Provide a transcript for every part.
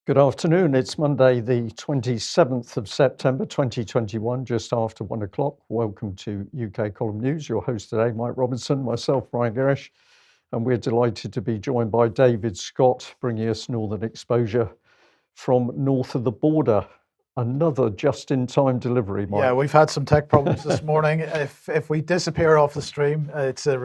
Good afternoon. It's Monday, the 27th of September 2021, just after 1 o'clock. Welcome to UK Column News. Your host today, Mike Robinson, myself, Brian Gerrish, and we're delighted to be joined by David Scott, bringing us Northern Exposure from north of the border. Another just-in-time delivery, Mike. Yeah, we've had some tech problems this morning. If we disappear off the stream, it's a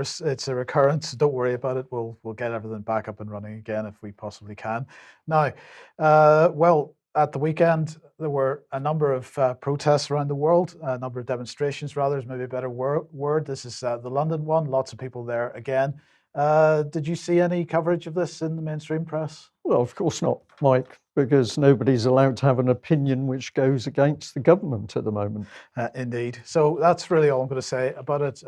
recurrence. Don't worry about it. We'll get everything back up and running again if we possibly can. Now, well, at the weekend there were a number of protests around the world, a number of demonstrations. Rather, is maybe a better word. This is the London one. Lots of people there again. Did you see any coverage of this in the mainstream press? Well, of course not, Mike, because nobody's allowed to have an opinion which goes against the government at the moment. Indeed. So that's really all I'm going to say about it.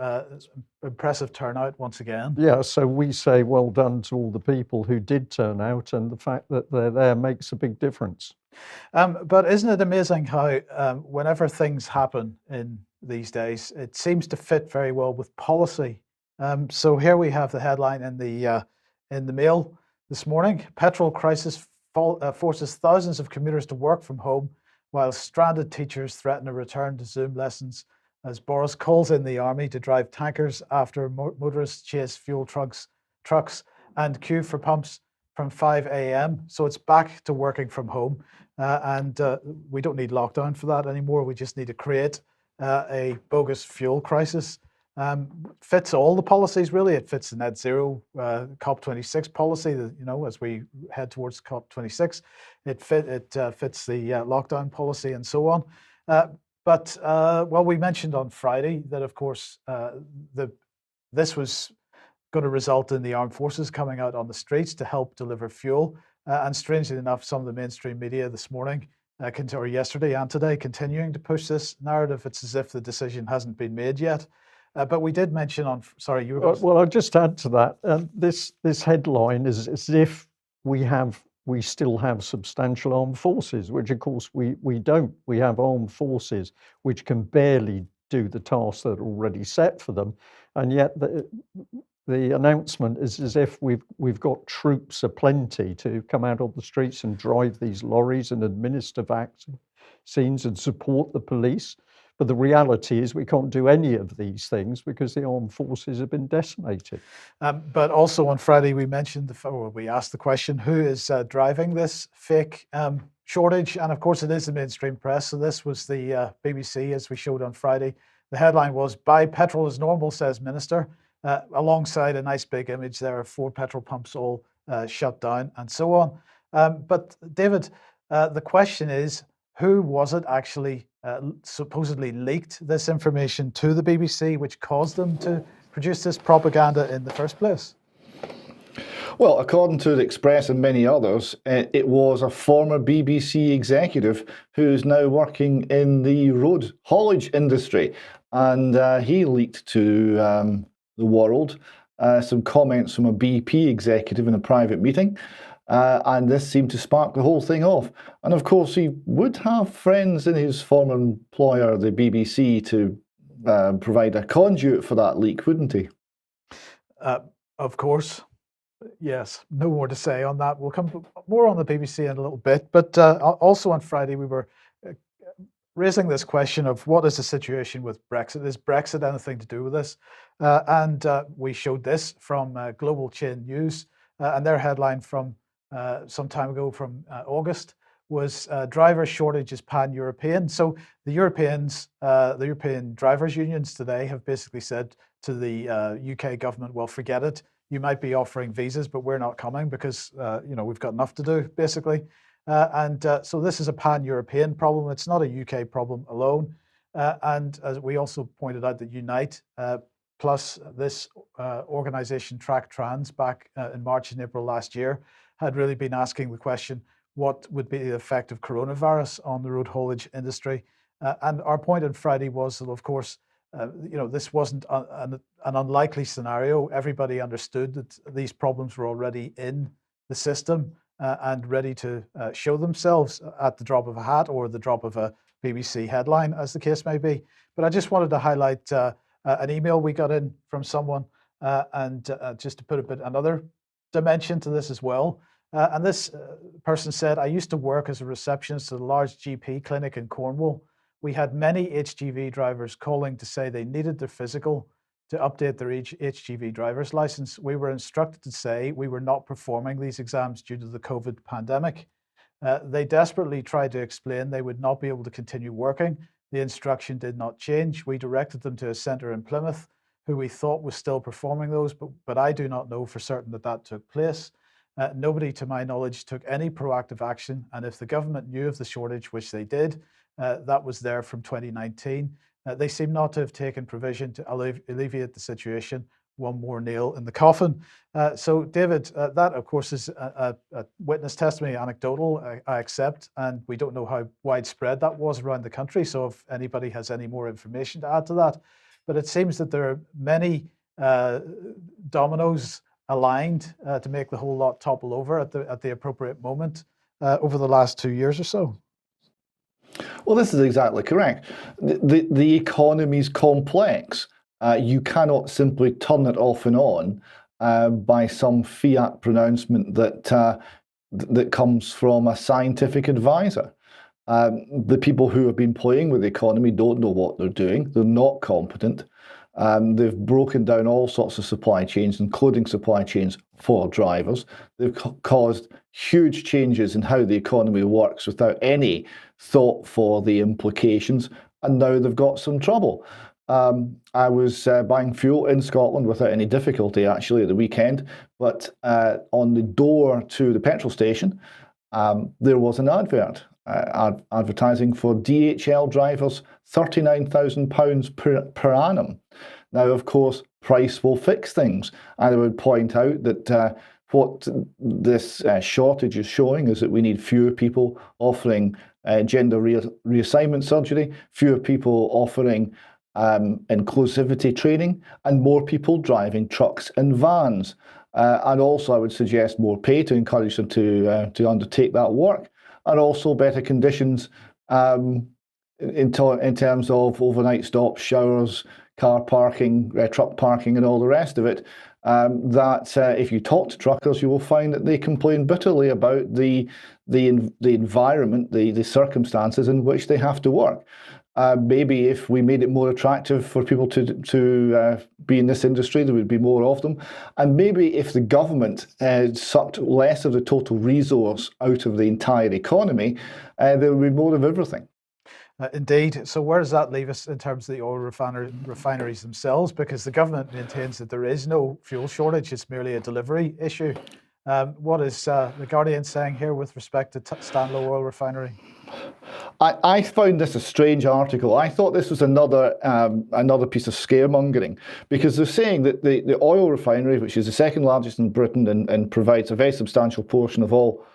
Impressive turnout once again. Yeah, so we say well done to all the people who did turn out, and the fact that they're there makes a big difference. But isn't it amazing how whenever things happen in these days, it seems to fit very well with policy. So here we have the headline in the Mail this morning: petrol crisis forces thousands of commuters to work from home, while stranded teachers threaten a return to Zoom lessons, as Boris calls in the army to drive tankers after motorists chase fuel trucks and queue for pumps from 5 a.m. So it's back to working from home, and we don't need lockdown for that anymore. We just need to create a bogus fuel crisis. Fits all the policies, really. It fits the net zero COP26 policy, that, as we head towards COP26. It fits the lockdown policy and so on. But we mentioned on Friday that, of course, this was going to result in the armed forces coming out on the streets to help deliver fuel. And strangely enough, some of the mainstream media this morning, or yesterday and today, continuing to push this narrative. It's as if the decision hasn't been made yet. But we did mention on, sorry, you were. Well, I'll just add to that. This headline is as if we still have substantial armed forces, which of course we don't. We have armed forces which can barely do the tasks that are already set for them, and yet the announcement is as if we've got troops aplenty to come out on the streets and drive these lorries and administer vaccines and support the police. But the reality is we can't do any of these things because the armed forces have been decimated. But also on Friday, we mentioned, we asked the question, who is driving this fake shortage? And of course, it is the mainstream press. So this was the BBC, as we showed on Friday. The headline was, "Buy petrol as normal, says Minister," alongside a nice big image there of 4 petrol pumps all shut down and so on. But David, the question is, who was it actually supposedly leaked this information to the BBC, which caused them to produce this propaganda in the first place? Well, according to the Express and many others, it was a former BBC executive who's now working in the road haulage industry. And he leaked to the world some comments from a BP executive in a private meeting. And this seemed to spark the whole thing off. And of course, he would have friends in his former employer, the BBC, to provide a conduit for that leak, wouldn't he? Of course. Yes, no more to say on that. We'll come more on the BBC in a little bit. But also on Friday, we were raising this question of what is the situation with Brexit? Is Brexit anything to do with this? And we showed this from Global Chain News, and their headline from some time ago, from August, was driver shortage is pan-European. So the European drivers' unions today have basically said to the UK government, well, forget it. You might be offering visas, but we're not coming because we've got enough to do, basically. So this is a pan-European problem. It's not a UK problem alone. And as we also pointed out, that Unite plus this organization Track Trans back in March and April last year had really been asking the question, what would be the effect of coronavirus on the road haulage industry? And our point on Friday was that, of course, this wasn't an unlikely scenario. Everybody understood that these problems were already in the system and ready to show themselves at the drop of a hat or the drop of a BBC headline, as the case may be. But I just wanted to highlight an email we got in from someone, and just to put another dimension to this as well. And this person said, I used to work as a receptionist at a large GP clinic in Cornwall. We had many HGV drivers calling to say they needed their physical to update their HGV driver's license. We were instructed to say we were not performing these exams due to the COVID pandemic. They desperately tried to explain they would not be able to continue working. The instruction did not change. We directed them to a centre in Plymouth, who we thought was still performing those, but I do not know for certain that that took place. Nobody, to my knowledge, took any proactive action. And if the government knew of the shortage, which they did, that was there from 2019. They seem not to have taken provision to alleviate the situation. One more nail in the coffin. So, David, that, of course, is a witness testimony, anecdotal, I accept, and we don't know how widespread that was around the country. So if anybody has any more information to add to that, but it seems that there are many dominoes aligned to make the whole lot topple over at the appropriate moment over the last 2 years or so. Well, this is exactly correct. The economy is complex. You cannot simply turn it off and on by some fiat pronouncement that comes from a scientific advisor. The people who have been playing with the economy don't know what they're doing. They're not competent. They've broken down all sorts of supply chains, including supply chains for drivers. They've caused huge changes in how the economy works without any thought for the implications, and now they've got some trouble. I was buying fuel in Scotland without any difficulty, actually, at the weekend, but on the door to the petrol station, there was an advert advertising for DHL drivers £39,000 per annum. Now, of course, price will fix things. And I would point out that what this shortage is showing is that we need fewer people offering gender reassignment surgery, fewer people offering inclusivity training, and more people driving trucks and vans. And also, I would suggest more pay to encourage them to undertake that work, and also better conditions in terms of overnight stops, showers, car parking, truck parking, and all the rest of it. If you talk to truckers, you will find that they complain bitterly about the environment, the circumstances in which they have to work. Maybe if we made it more attractive for people to be in this industry, there would be more of them. And maybe if the government sucked less of the total resource out of the entire economy, there would be more of everything. Indeed. So where does that leave us in terms of the oil refineries themselves? Because the government maintains that there is no fuel shortage, it's merely a delivery issue. What is the Guardian saying here with respect to Stanlow Oil Refinery? I found this a strange article. I thought this was another piece of scaremongering, because they're saying that the oil refinery, which is the second largest in Britain and provides a very substantial portion of all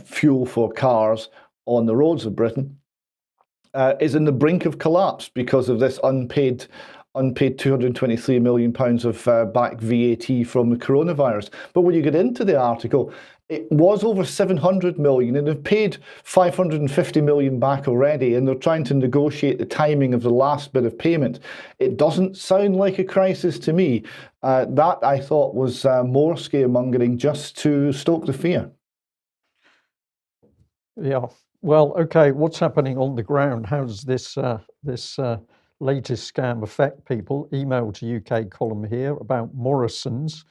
fuel for cars on the roads of Britain, is in the brink of collapse because of this unpaid £223 million of back VAT from the coronavirus. But when you get into the article, it was over 700 million, and they've paid 550 million back already, and they're trying to negotiate the timing of the last bit of payment. It doesn't sound like a crisis to me. That, I thought, was more scaremongering just to stoke the fear. Yeah. Well, okay. What's happening on the ground? How does this latest scam affect people? Email to UK column here about Morrison's.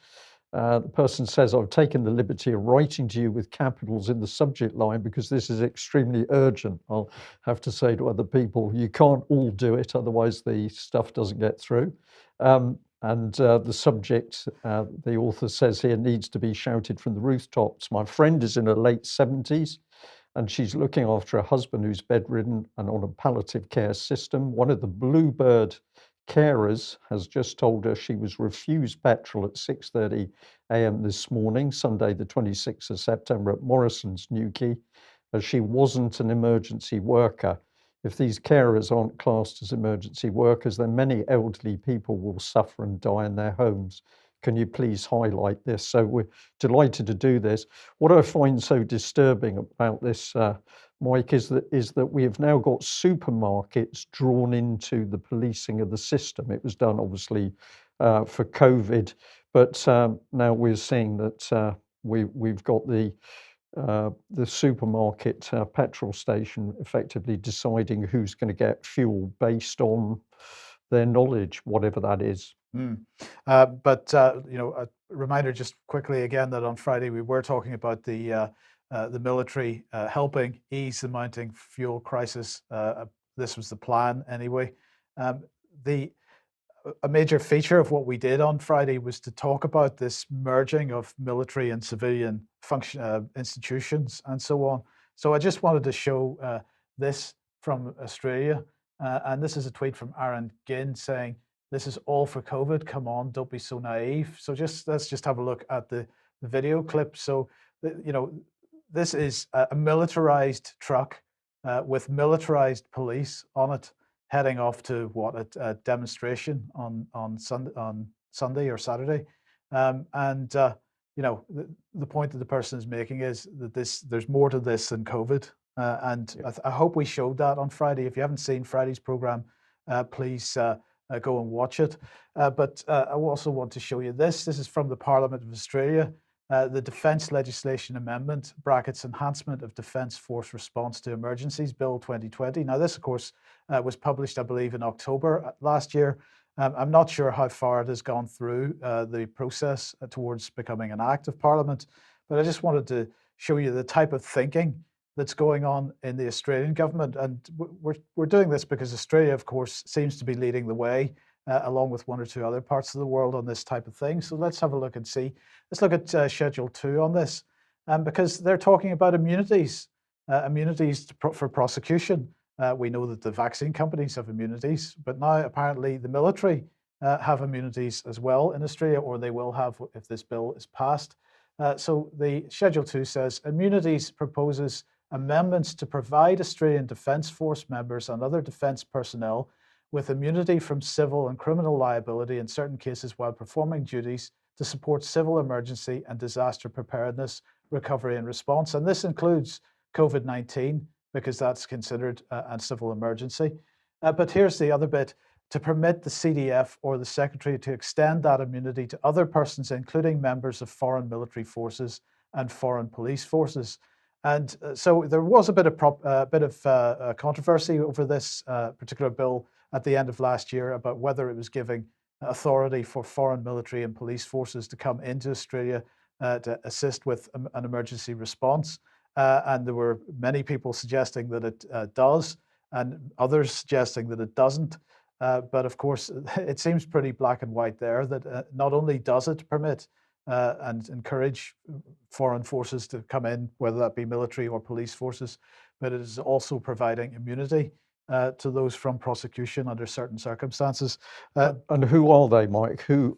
The person says, I've taken the liberty of writing to you with capitals in the subject line because this is extremely urgent. I'll have to say to other people, you can't all do it, otherwise the stuff doesn't get through. And the subject, the author says here, needs to be shouted from the rooftops. My friend is in her late 70s. And she's looking after a husband who's bedridden and on a palliative care system. One of the Bluebird carers has just told her she was refused petrol at 6:30 a.m. this morning, Sunday the 26th of September at Morrison's, Newquay, as she wasn't an emergency worker. If these carers aren't classed as emergency workers, then many elderly people will suffer and die in their homes. Can you please highlight this? So we're delighted to do this. What I find so disturbing about this, Mike, is that we have now got supermarkets drawn into the policing of the system. It was done, obviously, for COVID, but now we're seeing that we've got the supermarket petrol station effectively deciding who's going to get fuel based on their knowledge, whatever that is. But a reminder just quickly again that on Friday we were talking about the military helping ease the mounting fuel crisis. This was the plan anyway. A major feature of what we did on Friday was to talk about this merging of military and civilian institutions and so on. So I just wanted to show this from Australia. And this is a tweet from Aaron Ginn saying, "This is all for COVID. Come on, don't be so naive." So let's just have a look at the video clip. So, this is a militarized truck with militarized police on it, heading off to a demonstration on Sunday or Saturday, the point that the person is making is that there's more to this than COVID, I hope we showed that on Friday. If you haven't seen Friday's program, please go and watch it. But I also want to show you this. This is from the Parliament of Australia. The Defence Legislation Amendment, brackets Enhancement of Defence Force Response to Emergencies, Bill 2020. Now, this, of course, was published, I believe, in October last year. I'm not sure how far it has gone through the process towards becoming an act of Parliament, but I just wanted to show you the type of thinking that's going on in the Australian government. And we're doing this because Australia, of course, seems to be leading the way, along with one or two other parts of the world on this type of thing. So let's have a look and see. Let's look at Schedule 2 on this, because they're talking about immunities, for prosecution. We know that the vaccine companies have immunities, but now apparently the military have immunities as well in Australia, or they will have if this bill is passed. So the Schedule 2 says, immunities proposes amendments to provide Australian Defence Force members and other defence personnel with immunity from civil and criminal liability in certain cases while performing duties to support civil emergency and disaster preparedness, recovery and response. And this includes COVID-19, because that's considered a civil emergency. But here's the other bit: to permit the CDF or the Secretary to extend that immunity to other persons, including members of foreign military forces and foreign police forces. And so there was a bit of controversy over this particular bill at the end of last year about whether it was giving authority for foreign military and police forces to come into Australia to assist with an emergency response. And there were many people suggesting that it does, and others suggesting that it doesn't. But of course, it seems pretty black and white there that not only does it permit and encourage foreign forces to come in, whether that be military or police forces, but it is also providing immunity to those from prosecution under certain circumstances. And who are they, Mike? Who,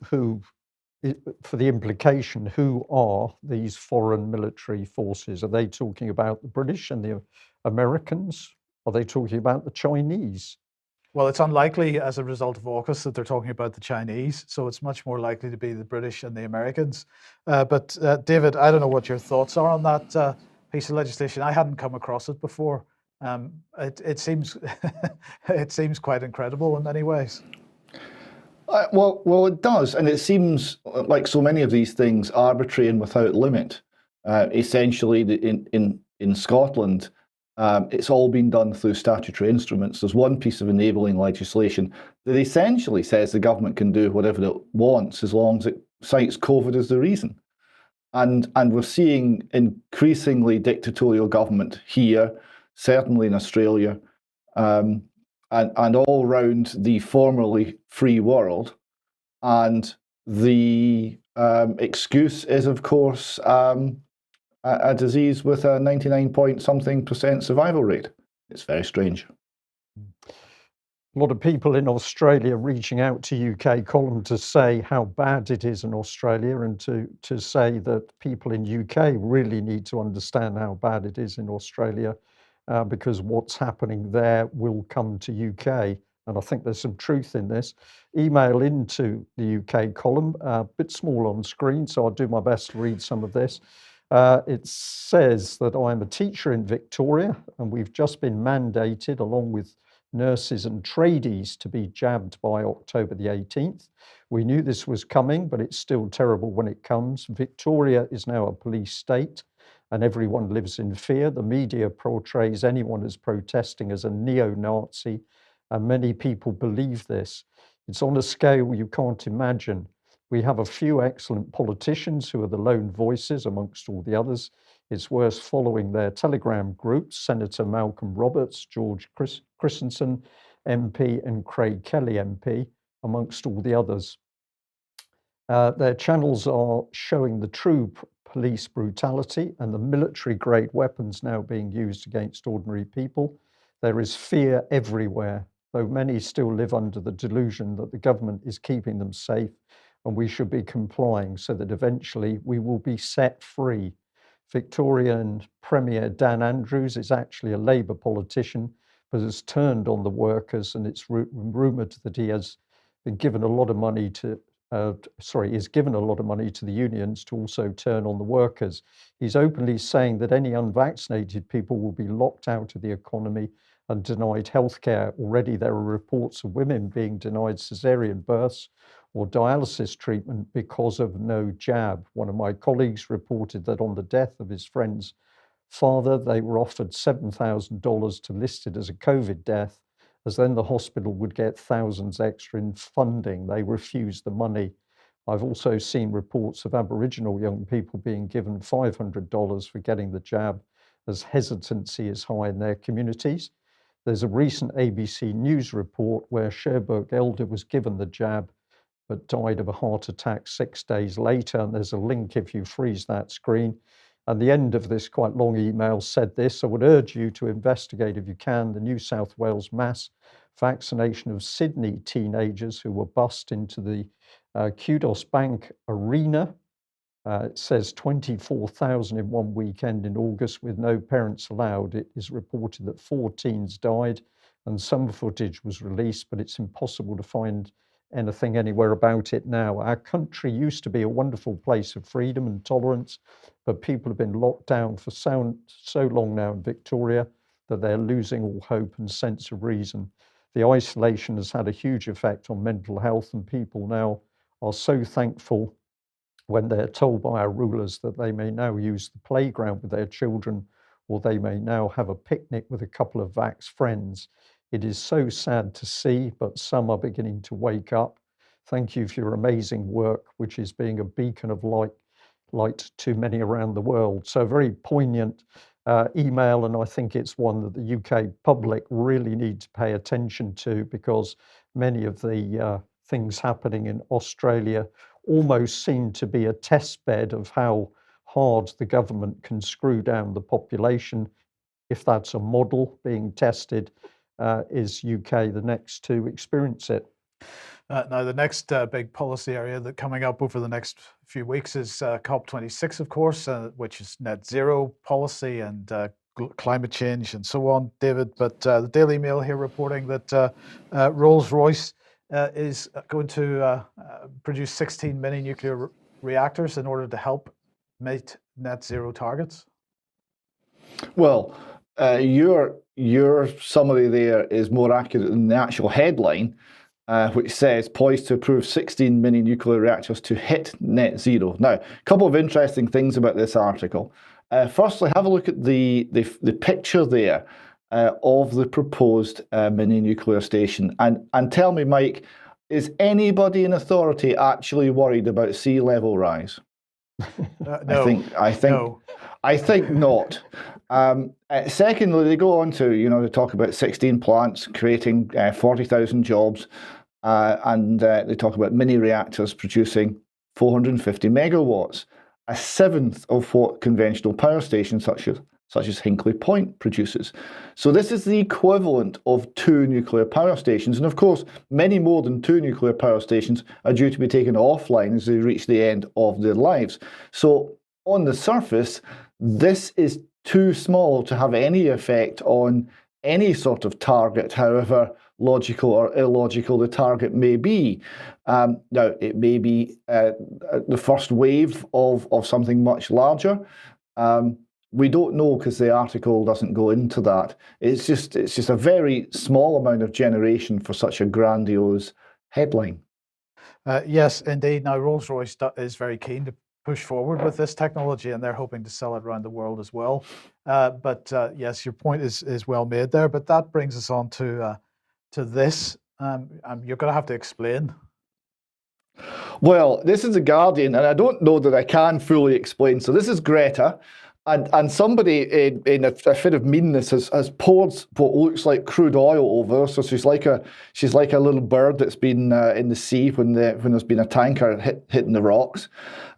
for the implication, who are these foreign military forces? Are they talking about the British and the Americans? Are they talking about the Chinese? Well, it's unlikely as a result of AUKUS that they're talking about the Chinese, so it's much more likely to be the British and the Americans. But David, I don't know what your thoughts are on that piece of legislation. I hadn't come across it before. It seems it seems quite incredible in many ways. Well, it does, and it seems like so many of these things arbitrary and without limit. Essentially, in Scotland, it's all been done through statutory instruments. There's one piece of enabling legislation that essentially says the government can do whatever it wants as long as it cites COVID as the reason. And we're seeing increasingly dictatorial government here, certainly in Australia, and all around the formerly free world. And the excuse is, of course, a disease with a 99-point-something% survival rate. It's very strange. A lot of people in Australia reaching out to UK Column to say how bad it is in Australia, and to say that people in UK really need to understand how bad it is in Australia, because what's happening there will come to UK. And I think there's some truth in this. Email into the UK Column, a bit small on screen, so I'll do my best to read some of this. It says that I'm a teacher in Victoria, and we've just been mandated, along with nurses and tradies to be jabbed by October the 18th. We knew this was coming, but it's still terrible when it comes. Victoria is now a police state, and everyone lives in fear. The media portrays anyone as protesting as a neo-Nazi, and many people believe this. It's on a scale you can't imagine. We have a few excellent politicians who are the lone voices amongst all the others. It's worth following their Telegram groups: Senator Malcolm Roberts, George Christensen MP, and Craig Kelly MP, amongst all the others. Their channels are showing the true police brutality and the military-grade weapons now being used against ordinary people. There is fear everywhere, though many still live under the delusion that the government is keeping them safe and we should be complying so that eventually we will be set free. Victorian Premier Dan Andrews is actually a Labour politician, but has turned on the workers, and it's rumoured that he has been given a lot of money to is given a lot of money to the unions to also turn on the workers. He's openly saying that any unvaccinated people will be locked out of the economy and denied healthcare. Already there are reports of women being denied caesarean births or dialysis treatment because of no jab. One of my colleagues reported that on the death of his friend's father, they were offered $7,000 to list it as a COVID death, as then the hospital would get thousands extra in funding. They refused the money. I've also seen reports of Aboriginal young people being given $500 for getting the jab, as hesitancy is high in their communities. There's a recent ABC News report where Sherbrooke elder was given the jab, but died of a heart attack 6 days later. And there's a link if you freeze that screen. And the end of this quite long email said this: I would urge you to investigate, if you can, the New South Wales mass vaccination of Sydney teenagers who were bussed into the Kudos Bank Arena. It says 24,000 in one weekend in August with no parents allowed. It is reported that 4 teens died and some footage was released, but it's impossible to find anything anywhere about it now. Our country used to be a wonderful place of freedom and tolerance, but people have been locked down for so long now in Victoria that they're losing all hope and sense of reason. The isolation has had a huge effect on mental health, and people now are so thankful when they're told by our rulers that they may now use the playground with their children, or they may now have a picnic with a couple of vax friends. It is so sad to see, but some are beginning to wake up. Thank you for your amazing work, which is being a beacon of light to many around the world. So a very poignant email, and I think it's one that the UK public really need to pay attention to, because many of the things happening in Australia almost seem to be a test bed of how hard the government can screw down the population. If that's a model being tested, is UK the next to experience it? Now, the next big policy area that coming up over the next few weeks is COP26, of course, which is net zero policy and climate change and so on, David. But the Daily Mail here reporting that Rolls-Royce is going to produce 16 mini nuclear reactors in order to help meet net zero targets. Well, your summary there is more accurate than the actual headline, which says poised to approve 16 mini nuclear reactors to hit net zero. Now, a couple of interesting things about this article. Firstly, have a look at the picture there of the proposed mini nuclear station, and tell me, Mike, is anybody in authority actually worried about sea level rise? No. I think not. Secondly, they go on to talk about 16 plants creating 40,000 jobs, and they talk about mini reactors producing 450 megawatts, a seventh of what conventional power stations such as Hinkley Point produces. So this is the equivalent of 2 nuclear power stations, and of course, many more than 2 nuclear power stations are due to be taken offline as they reach the end of their lives. So on the surface, this is too small to have any effect on any sort of target, however logical or illogical the target may be. Now, it may be the first wave of something much larger, We don't know because the article doesn't go into that. It's just a very small amount of generation for such a grandiose headline. Yes, indeed. Now, Rolls-Royce is very keen to push forward with this technology, and they're hoping to sell it around the world as well. But yes, your point is well made there. But that brings us on to this. You're going to have to explain. Well, this is The Guardian, and I don't know that I can fully explain. So this is Greta, and somebody in a fit of meanness has poured what looks like crude oil over her. So she's like a little bird that's been in the sea when there's been a tanker hitting the rocks.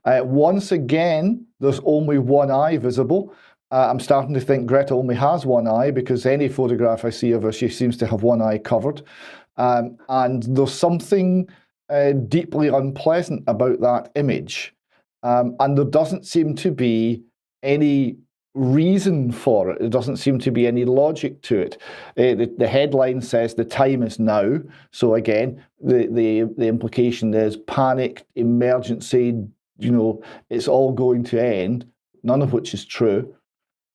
Once again, there's only one eye visible. I'm starting to think Greta only has one eye, because any photograph I see of her, she seems to have one eye covered. And there's something deeply unpleasant about that image. And there doesn't seem to be any reason for it. There doesn't seem to be any logic to it. The headline says the time is now. So again, the implication is panic, emergency, it's all going to end, none of which is true,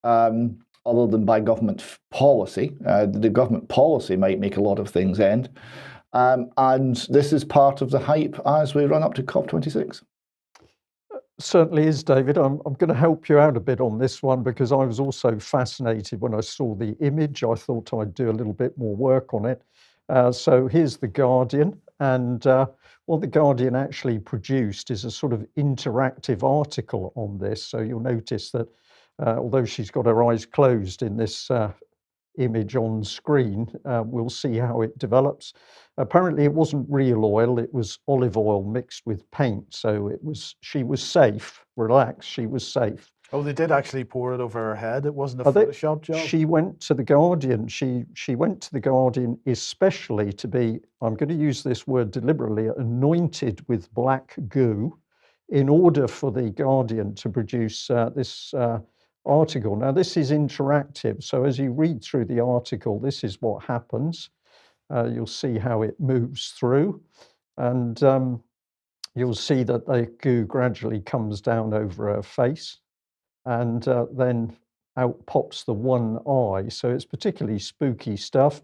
other than by government policy. The government policy might make a lot of things end. And this is part of the hype as we run up to COP26. Certainly is, David. I'm going to help you out a bit on this one, because I was also fascinated when I saw the image. I thought I'd do a little bit more work on it. So here's The Guardian, and what The Guardian actually produced is a sort of interactive article on this. So you'll notice that although she's got her eyes closed in this image on screen, we'll see how it develops. Apparently it wasn't real oil, it was olive oil mixed with paint. So she was safe, relax, she was safe. Oh, they did actually pour it over her head. It wasn't a Photoshop job. She went to The Guardian. She went to The Guardian especially to be, I'm going to use this word deliberately, anointed with black goo, in order for The Guardian to produce this article. Now, this is interactive. So as you read through the article, this is what happens. You'll see how it moves through, and you'll see that the goo gradually comes down over her face, and then out pops the one eye. So it's particularly spooky stuff.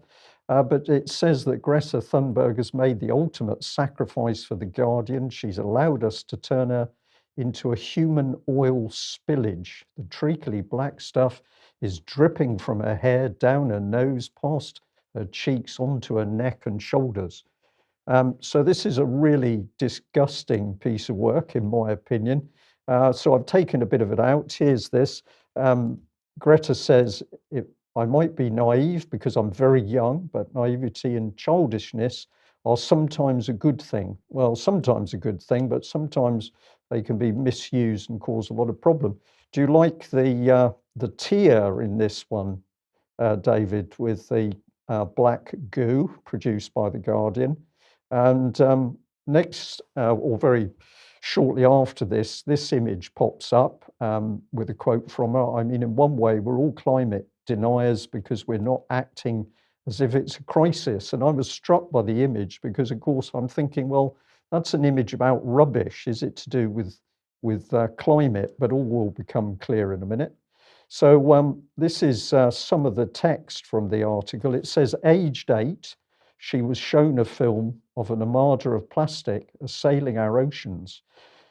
But it says that Greta Thunberg has made the ultimate sacrifice for The Guardian. She's allowed us to turn her into a human oil spillage. The treacly black stuff is dripping from her hair, down her nose, past her cheeks, onto her neck and shoulders. So this is a really disgusting piece of work, in my opinion. So I've taken a bit of it out. Here's this. Greta says, I might be naive because I'm very young, but naivety and childishness are sometimes a good thing. Well, sometimes a good thing, but sometimes they can be misused and cause a lot of problem. Do you like the tear in this one, David, with the black goo produced by The Guardian? And next, or very shortly after this image pops up with a quote from her. I mean, in one way, we're all climate deniers because we're not acting as if it's a crisis. And I was struck by the image because, of course, I'm thinking, well, that's an image about rubbish. Is it to do with climate? But all will become clear in a minute. So this is some of the text from the article. It says, aged 8, she was shown a film of an armada of plastic assailing our oceans.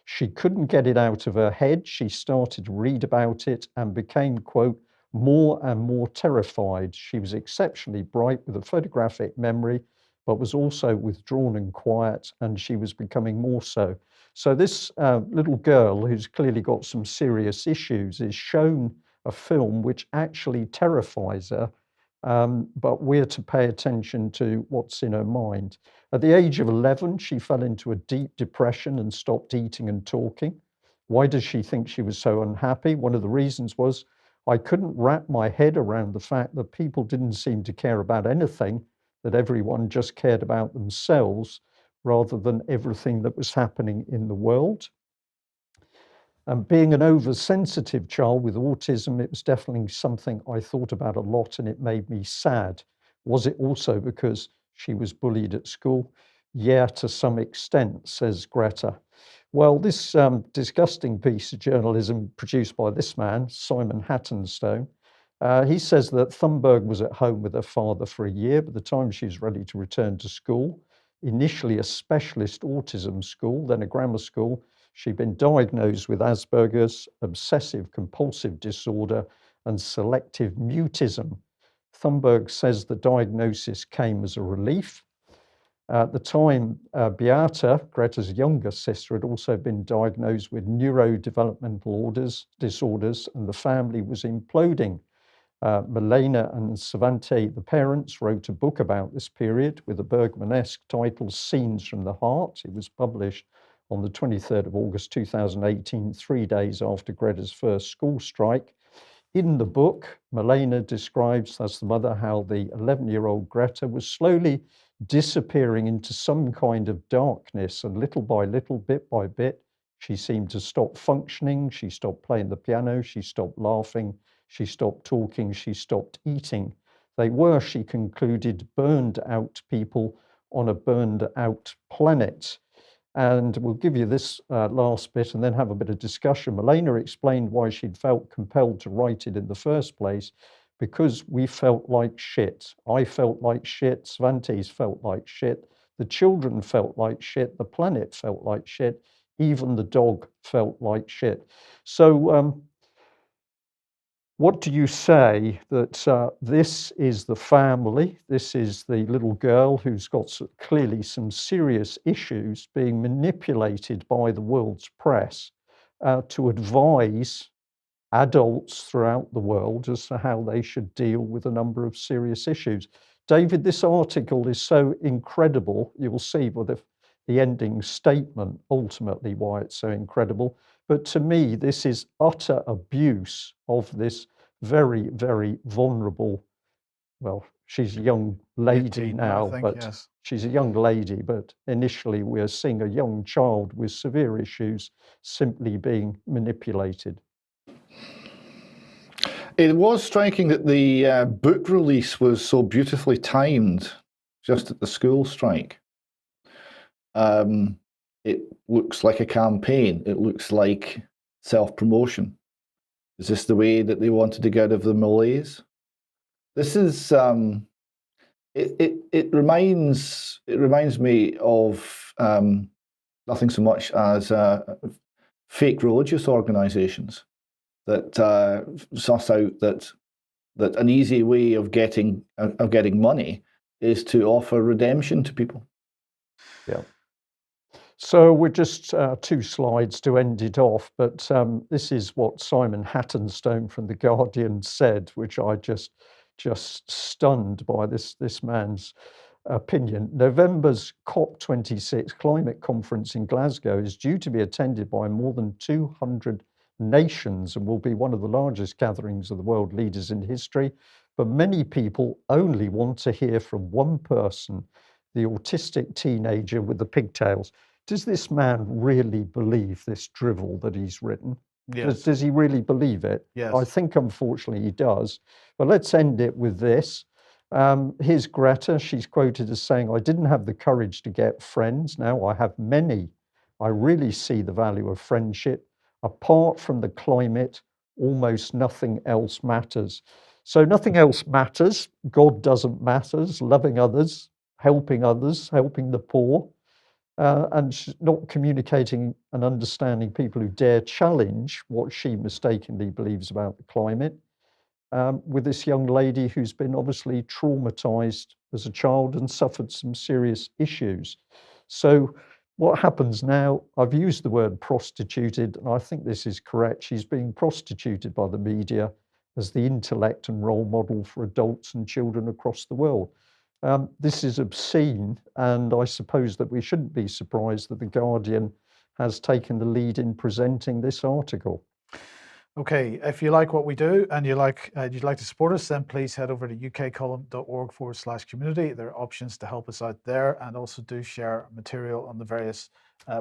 She couldn't get it out of her head. She started to read about it and became, quote, more and more terrified. She was exceptionally bright with a photographic memory, but was also withdrawn and quiet, and she was becoming more so. So this little girl, who's clearly got some serious issues, is shown a film which actually terrifies her, but we're to pay attention to what's in her mind. At the age of 11, she fell into a deep depression and stopped eating and talking. Why does she think she was so unhappy? One of the reasons was, I couldn't wrap my head around the fact that people didn't seem to care about anything, that everyone just cared about themselves rather than everything that was happening in the world. And being an oversensitive child with autism, it was definitely something I thought about a lot, and it made me sad. Was it also because she was bullied at school? Yeah, to some extent, says Greta. Well, this disgusting piece of journalism produced by this man, Simon Hattenstone, he says that Thunberg was at home with her father for a year. By the time she was ready to return to school, initially a specialist autism school, then a grammar school, she'd been diagnosed with Asperger's, obsessive compulsive disorder, and selective mutism. Thunberg says the diagnosis came as a relief. At the time, Beata, Greta's younger sister, had also been diagnosed with neurodevelopmental disorders, and the family was imploding. Milena and Svante, the parents, wrote a book about this period with a Bergman-esque title, Scenes from the Heart. It was published on the 23rd of August 2018, 3 days after Greta's first school strike. In the book, Milena describes, as the mother, how the 11-year-old Greta was slowly disappearing into some kind of darkness, and little by little, bit by bit, she seemed to stop functioning, she stopped playing the piano, she stopped laughing, she stopped talking, she stopped eating. They were, she concluded, burned out people on a burned out planet. And we'll give you this last bit and then have a bit of discussion. Milena explained why she'd felt compelled to write it in the first place, because we felt like shit. I felt like shit, Svantes felt like shit, the children felt like shit, the planet felt like shit, even the dog felt like shit. So what do you say that this is the family, this is the little girl who's got clearly some serious issues being manipulated by the world's press to advise adults throughout the world as to how they should deal with a number of serious issues? David, this article is so incredible. You will see with the ending statement ultimately why it's so incredible. But to me, this is utter abuse of this very, very vulnerable, well, she's a young lady 18 now, I think, but yes. she's a young lady, but initially we're seeing a young child with severe issues simply being manipulated. It was striking that the book release was so beautifully timed just at the school strike. It looks like a campaign. It looks like self-promotion. Is this the way that they wanted to get out of the malaise? This is it reminds me of nothing so much as fake religious organizations that suss out that an easy way of getting money is to offer redemption to people. Yeah. So we're just 2 slides to end it off, but this is what Simon Hattenstone from The Guardian said, which I just stunned by this man's opinion. November's COP26 climate conference in Glasgow is due to be attended by more than 200 nations and will be one of the largest gatherings of the world leaders in history. But many people only want to hear from one person, the autistic teenager with the pigtails. Does this man really believe this drivel that he's written? Yes. Does he really believe it? Yes. I think, unfortunately, he does. But let's end it with this. Here's Greta. She's quoted as saying, "I didn't have the courage to get friends. Now I have many. I really see the value of friendship. Apart from the climate, almost nothing else matters." So nothing else matters. God doesn't matter. Loving others, helping the poor. And not communicating and understanding people who dare challenge what she mistakenly believes about the climate, with this young lady who's been obviously traumatized as a child and suffered some serious issues. So what happens now, I've used the word prostituted, and I think this is correct. She's being prostituted by the media as the intellect and role model for adults and children across the world. This is obscene, and I suppose that we shouldn't be surprised that The Guardian has taken the lead in presenting this article. Okay, if you like what we do and you'd like to support us, then please head over to ukcolumn.org/community. There are options to help us out there, and also do share material on the various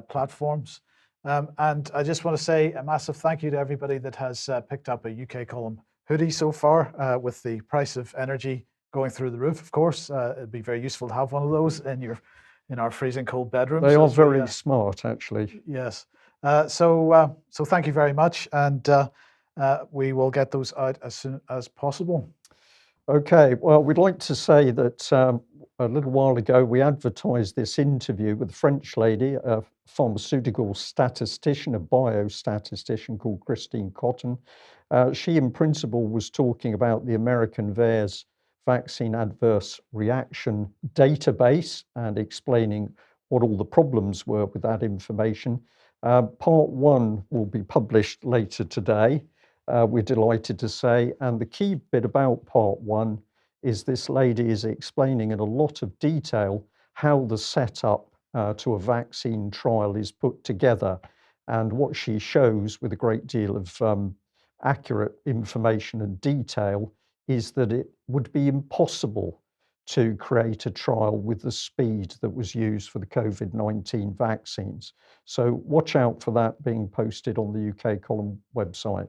platforms. And I just want to say a massive thank you to everybody that has picked up a UK Column hoodie so far, with the price of energy going through the roof. Of course, it'd be very useful to have one of those in our freezing cold bedrooms. They are very smart, actually. Yes. So thank you very much, and we will get those out as soon as possible. Okay, well, we'd like to say that a little while ago we advertised this interview with a French lady, a pharmaceutical statistician, a biostatistician called Christine Cotton. She, in principle, was talking about the American VAERS vaccine adverse reaction database and explaining what all the problems were with that information. Part one will be published later today. We're delighted to say. And the key bit about part one is this lady is explaining in a lot of detail how the setup to a vaccine trial is put together. And what she shows with a great deal of accurate information and detail is that it would be impossible to create a trial with the speed that was used for the COVID-19 vaccines. So watch out for that being posted on the UK Column website.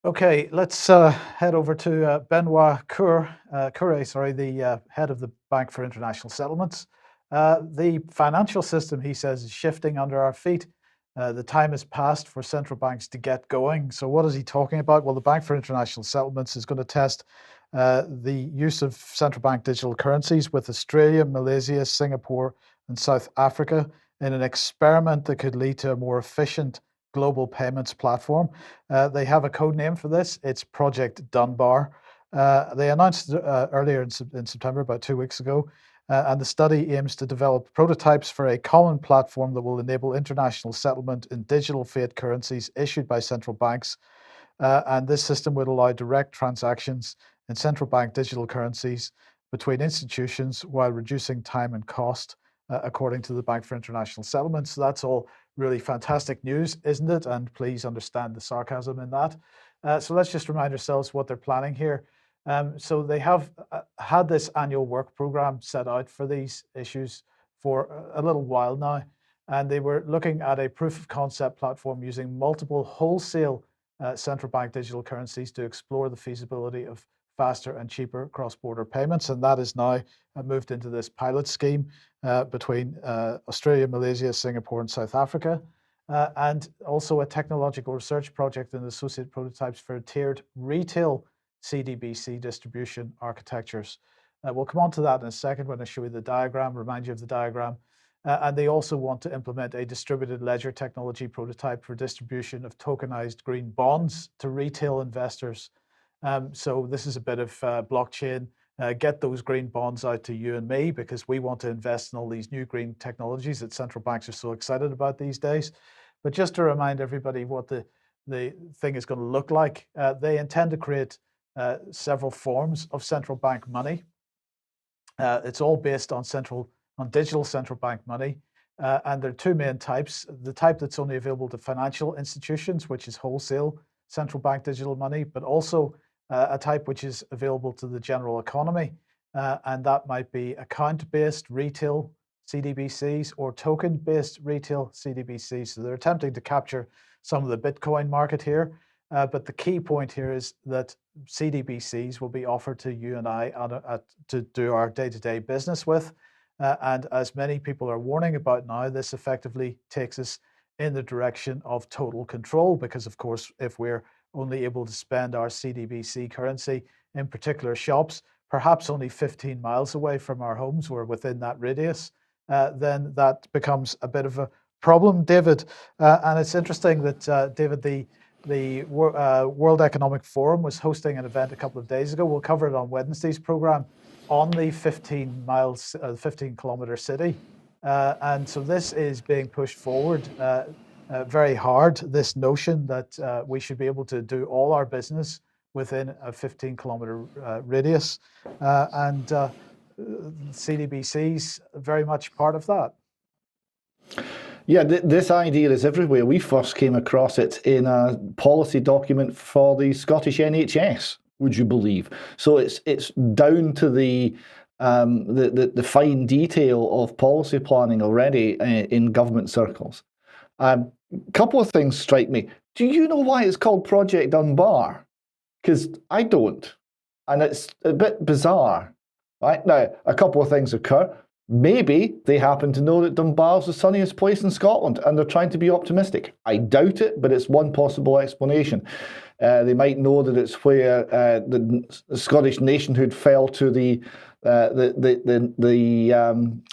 Okay, let's head over to Benoit Coure, the head of the Bank for International Settlements. The financial system, he says, is shifting under our feet. The time has passed for central banks to get going. So what is he talking about? Well, the Bank for International Settlements is going to test the use of central bank digital currencies with Australia, Malaysia, Singapore, and South Africa in an experiment that could lead to a more efficient global payments platform. They have a code name for this. It's Project Dunbar. They announced earlier in September, about 2 weeks ago, and the study aims to develop prototypes for a common platform that will enable international settlement in digital fiat currencies issued by central banks. And this system would allow direct transactions in central bank digital currencies between institutions while reducing time and cost, according to the Bank for International Settlements. So that's all really fantastic news, isn't it? And please understand the sarcasm in that. So let's just remind ourselves what they're planning here. So they have had this annual work program set out for these issues for a little while now. And they were looking at a proof of concept platform using multiple wholesale central bank digital currencies to explore the feasibility of faster and cheaper cross-border payments. And that is now moved into this pilot scheme between Australia, Malaysia, Singapore, and South Africa. And also a technological research project and associated prototypes for tiered retail CDBC distribution architectures. We'll come on to that in a second when I show you the diagram, remind you of the diagram. And they also want to implement a distributed ledger technology prototype for distribution of tokenized green bonds to retail investors. So this is a bit of blockchain. Get those green bonds out to you and me because we want to invest in all these new green technologies that central banks are so excited about these days. But just to remind everybody what the thing is going to look like, they intend to create several forms of central bank money. It's all based on digital central bank money. And there are two main types. The type that's only available to financial institutions, which is wholesale central bank digital money, but also a type which is available to the general economy. And that might be account-based retail CDBCs or token-based retail CDBCs. So they're attempting to capture some of the Bitcoin market here. But the key point here is that CDBCs will be offered to you and I to do our day-to-day business with. And as many people are warning about now, this effectively takes us in the direction of total control, because of course, if we're only able to spend our CDBC currency in particular shops, perhaps only 15 miles away from our homes or within that radius, then that becomes a bit of a problem, David. And it's interesting that, David, the World Economic Forum was hosting an event a couple of days ago. We'll cover it on Wednesday's program on the 15-kilometer city. And so this is being pushed forward very hard, this notion that we should be able to do all our business within a 15-kilometer radius. And CDBC's very much part of that. Yeah, this idea is everywhere. We first came across it in a policy document for the Scottish NHS, would you believe? So it's down to the fine detail of policy planning already in government circles. Couple of things strike me. Do you know why it's called Project Dunbar? Because I don't, and it's a bit bizarre. Right now, a couple of things occur. Maybe they happen to know that Dunbar's the sunniest place in Scotland and they're trying to be optimistic. I doubt it, but it's one possible explanation. They might know that it's where the Scottish nationhood fell to the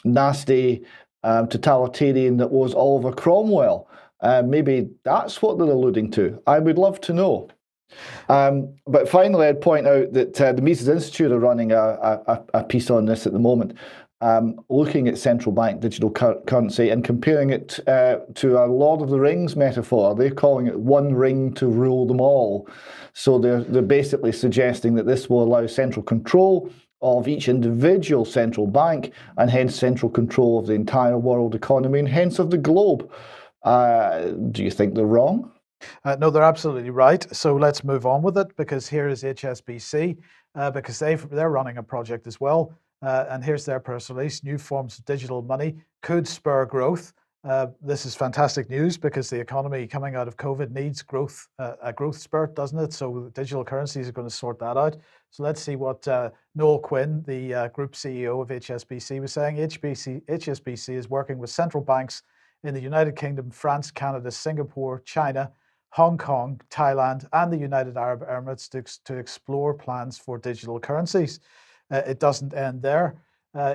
nasty totalitarian that was Oliver Cromwell. Maybe that's what they're alluding to. I would love to know. But finally, I'd point out that the Mises Institute are running a piece on this at the moment, looking at central bank digital currency and comparing it to a Lord of the Rings metaphor. They're calling it one ring to rule them all. So they're basically suggesting that this will allow central control of each individual central bank and hence central control of the entire world economy and hence of the globe. Do you think they're wrong? No, they're absolutely right. So let's move on with it, because here is HSBC, because they're running a project as well. And here's their press release: new forms of digital money could spur growth. This is fantastic news because the economy coming out of COVID needs growth, a growth spurt, doesn't it? So digital currencies are going to sort that out. So let's see what Noel Quinn, the group CEO of HSBC, was saying. HSBC is working with central banks in the United Kingdom, France, Canada, Singapore, China, Hong Kong, Thailand, and the United Arab Emirates to explore plans for digital currencies. It doesn't end there.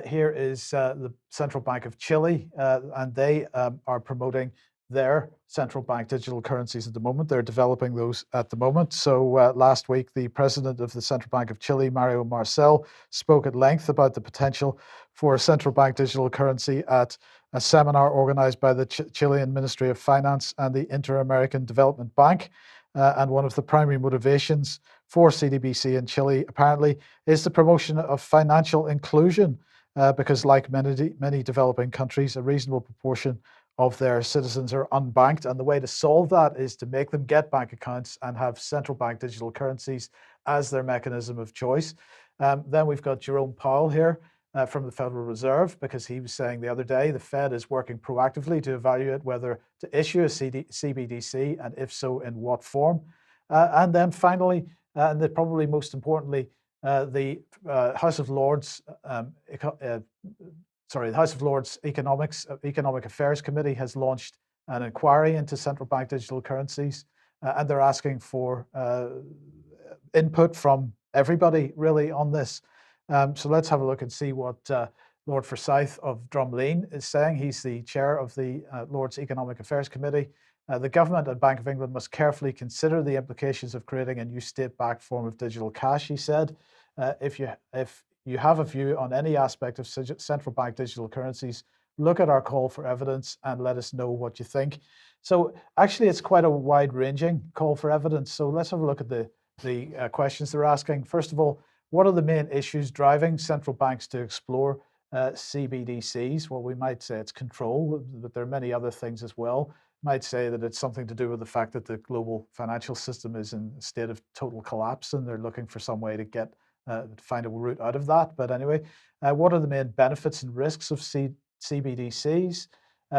Here is the Central Bank of Chile, and they are promoting their central bank digital currencies at the moment. They're developing those at the moment. So last week, the president of the Central Bank of Chile, Mario Marcel, spoke at length about the potential for a central bank digital currency at a seminar organized by the Chilean Ministry of Finance and the Inter-American Development Bank. And one of the primary motivations for CDBC in Chile, apparently, is the promotion of financial inclusion, because like many developing countries, a reasonable proportion of their citizens are unbanked. And the way to solve that is to make them get bank accounts and have central bank digital currencies as their mechanism of choice. Then we've got Jerome Powell here from the Federal Reserve, because he was saying the other day the Fed is working proactively to evaluate whether to issue a CBDC, and if so, in what form. And then finally, and probably most importantly, the House of Lords, the House of Lords Economic Affairs Committee has launched an inquiry into central bank digital currencies, and they're asking for input from everybody really on this. So let's have a look and see what Lord Forsyth of Drumlane is saying. He's the chair of the Lords Economic Affairs Committee. The government and Bank of England must carefully consider the implications of creating a new state-backed form of digital cash, he said. If you have a view on any aspect of central bank digital currencies, look at our call for evidence and let us know what you think. So actually, it's quite a wide-ranging call for evidence. So let's have a look at the questions they're asking. First of all, what are the main issues driving central banks to explore CBDCs? Well, we might say it's control, but there are many other things as well. Might say that it's something to do with the fact that the global financial system is in a state of total collapse, and they're looking for some way to find a route out of that. But anyway, what are the main benefits and risks of CBDCs?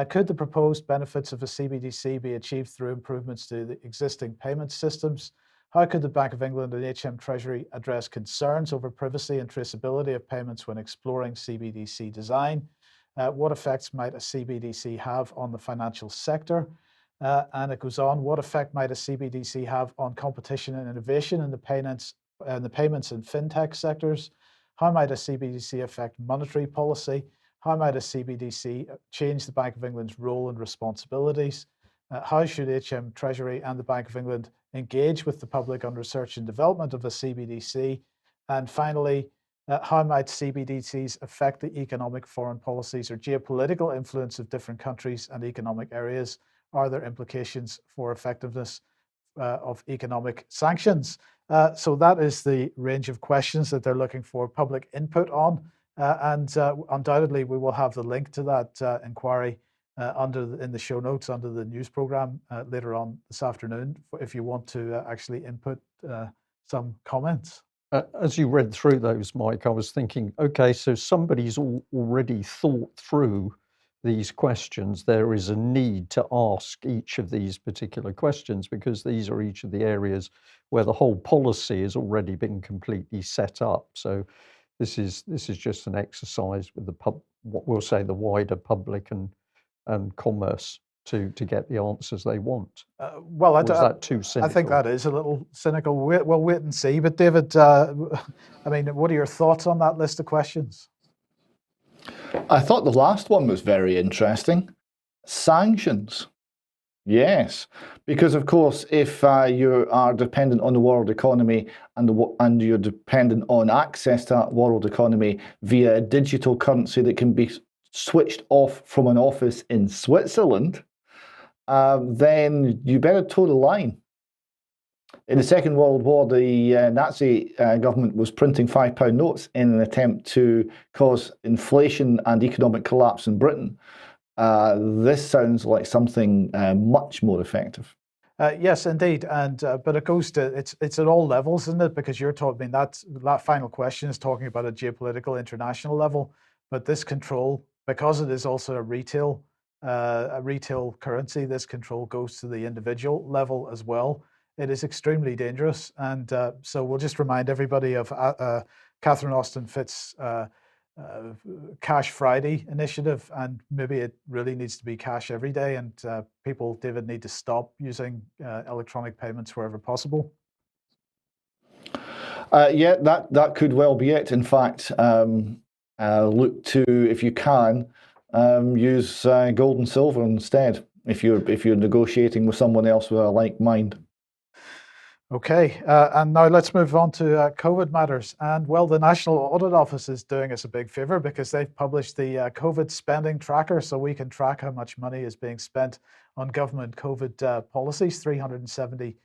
Could the proposed benefits of a CBDC be achieved through improvements to the existing payment systems? How could the Bank of England and HM Treasury address concerns over privacy and traceability of payments when exploring CBDC design? What effects might a CBDC have on the financial sector? And it goes on, what effect might a CBDC have on competition and innovation in the payments and fintech sectors? How might a CBDC affect monetary policy? How might a CBDC change the Bank of England's role and responsibilities? How should HM Treasury and the Bank of England engage with the public on research and development of a CBDC? And finally, how might CBDCs affect the economic, foreign policies, or geopolitical influence of different countries and economic areas? Are there implications for effectiveness of economic sanctions? So that is the range of questions that they're looking for public input on. And undoubtedly, we will have the link to that inquiry in the show notes under the news program later on this afternoon, if you want to actually input some comments. As you read through those, Mike, I was thinking, okay, so somebody's already thought through these questions. There is a need to ask each of these particular questions because these are each of the areas where the whole policy has already been completely set up. So this is just an exercise with what we'll say the wider public and commerce to get the answers they want. Well, Or is that too cynical? I think that is a little cynical. We'll wait and see. But David, I mean, what are your thoughts on that list of questions? I thought the last one was very interesting. Sanctions. Yes, because of course, if you are dependent on the world economy and you're dependent on access to that world economy via a digital currency that can be switched off from an office in Switzerland, then you better toe the line. In the Second World War, the Nazi government was printing £5 notes in an attempt to cause inflation and economic collapse in Britain. This sounds like something much more effective. Yes, indeed, and but it goes to it's at all levels, isn't it? Because you're talking that final question is talking about a geopolitical international level, but this control, because it is also a retail currency, this control goes to the individual level as well. It is extremely dangerous, and so we'll just remind everybody of Catherine Austin Fitts' Cash Friday initiative, and maybe it really needs to be cash every day, and people, David, need to stop using electronic payments wherever possible. Yeah, that could well be it. In fact, look to, if you can, use gold and silver instead if you're negotiating with someone else with a like mind. Okay, and now let's move on to COVID matters. And well, the National Audit Office is doing us a big favor because they've published the COVID spending tracker, so we can track how much money is being spent on government COVID policies. £370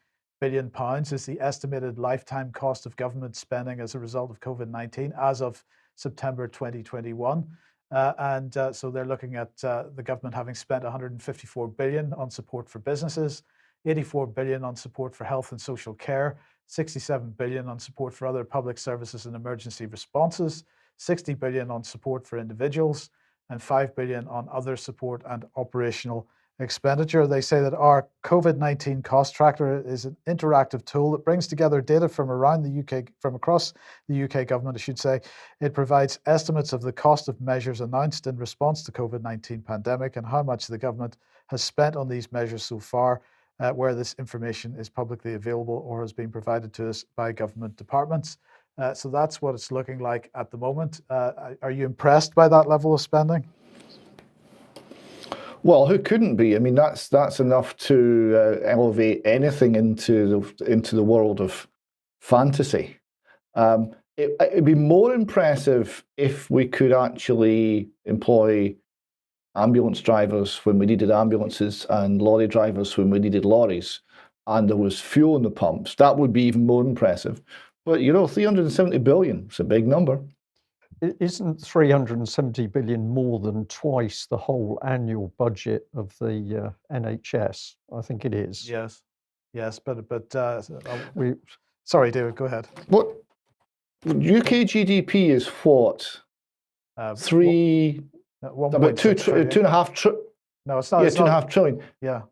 billion is the estimated lifetime cost of government spending as a result of COVID-19 as of September 2021. So they're looking at the government having spent £154 billion on support for businesses, £84 billion on support for health and social care, £67 billion on support for other public services and emergency responses, £60 billion on support for individuals, and £5 billion on other support and operational expenditure. They say that our COVID-19 cost tracker is an interactive tool that brings together data from around the UK, from across the UK government, I should say. It provides estimates of the cost of measures announced in response to COVID-19 pandemic and how much the government has spent on these measures so far, where this information is publicly available or has been provided to us by government departments. So that's what it's looking like at the moment. Are you impressed by that level of spending? Well, who couldn't be? I mean, that's enough to elevate anything into the world of fantasy. It'd be more impressive if we could actually employ ambulance drivers when we needed ambulances and lorry drivers when we needed lorries, and there was fuel in the pumps. That would be even more impressive. But 370 billion is a big number. Isn't 370 billion more than twice the whole annual budget of the NHS? I think it is. Yes, but sorry, David, go ahead. What UK GDP is what? About 2.5 trillion. No, it's not. Yeah, 2.5 trillion. Yeah, I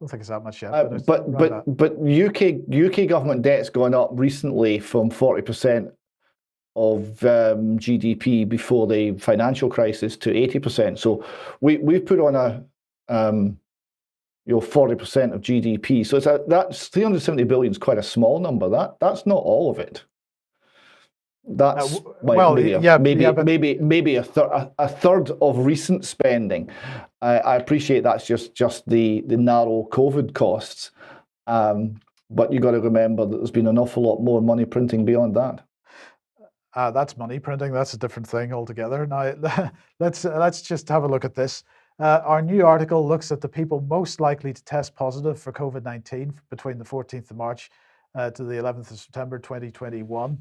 don't think it's that much yet. But UK government debt's gone up recently from 40% of GDP before the financial crisis to 80%. So we've put on a 40% of GDP. So that's 370 billion is quite a small number. That's not all of it. That's maybe a third of recent spending. I appreciate that's just the narrow COVID costs, but you got to remember that there's been an awful lot more money printing beyond that. That's money printing. That's a different thing altogether. Now let's just have a look at this. Our new article looks at the people most likely to test positive for COVID-19 between the 14th of March to the 11th of September 2021.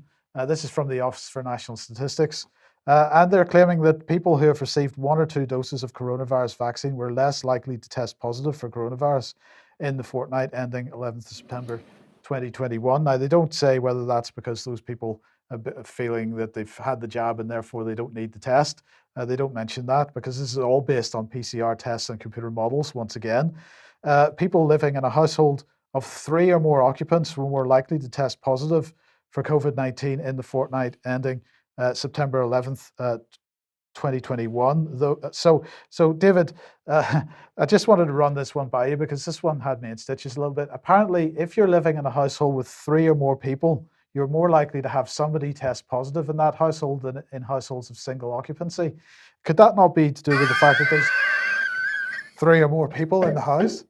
This is from the Office for National Statistics. And they're claiming that people who have received 1 or 2 doses of coronavirus vaccine were less likely to test positive for coronavirus in the fortnight ending 11th of September 2021. Now, they don't say whether that's because those people are feeling that they've had the jab and therefore they don't need the test. They don't mention that because this is all based on PCR tests and computer models, once again. People living in a household of 3 or more occupants were more likely to test positive for COVID-19 in the fortnight ending September 11th, 2021. Though, so David, I just wanted to run this one by you because this one had me in stitches a little bit. Apparently, if you're living in a household with 3 or more people, you're more likely to have somebody test positive in that household than in households of single occupancy. Could that not be to do with the fact that there's 3 or more people in the house?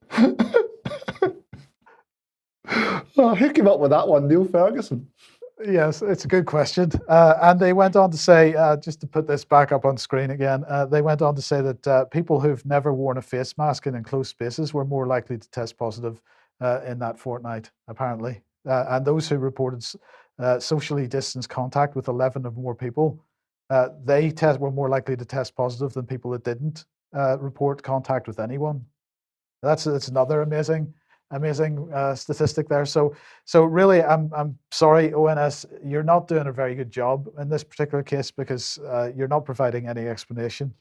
Oh, who came up with that one? Neil Ferguson. Yes, it's a good question. And they went on to say, just to put this back up on screen again, they went on to say that people who've never worn a face mask in enclosed spaces were more likely to test positive in that fortnight, apparently. And those who reported socially distanced contact with 11 or more people, they were more likely to test positive than people that didn't report contact with anyone. That's another amazing statistic there. So really, I'm sorry, ONS, you're not doing a very good job in this particular case because you're not providing any explanation.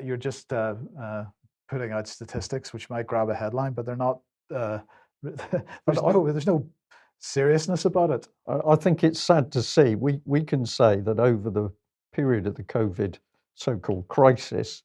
You're just putting out statistics which might grab a headline, but they're not. There's no seriousness about it. I think it's sad to see. We can say that over the period of the COVID so-called crisis,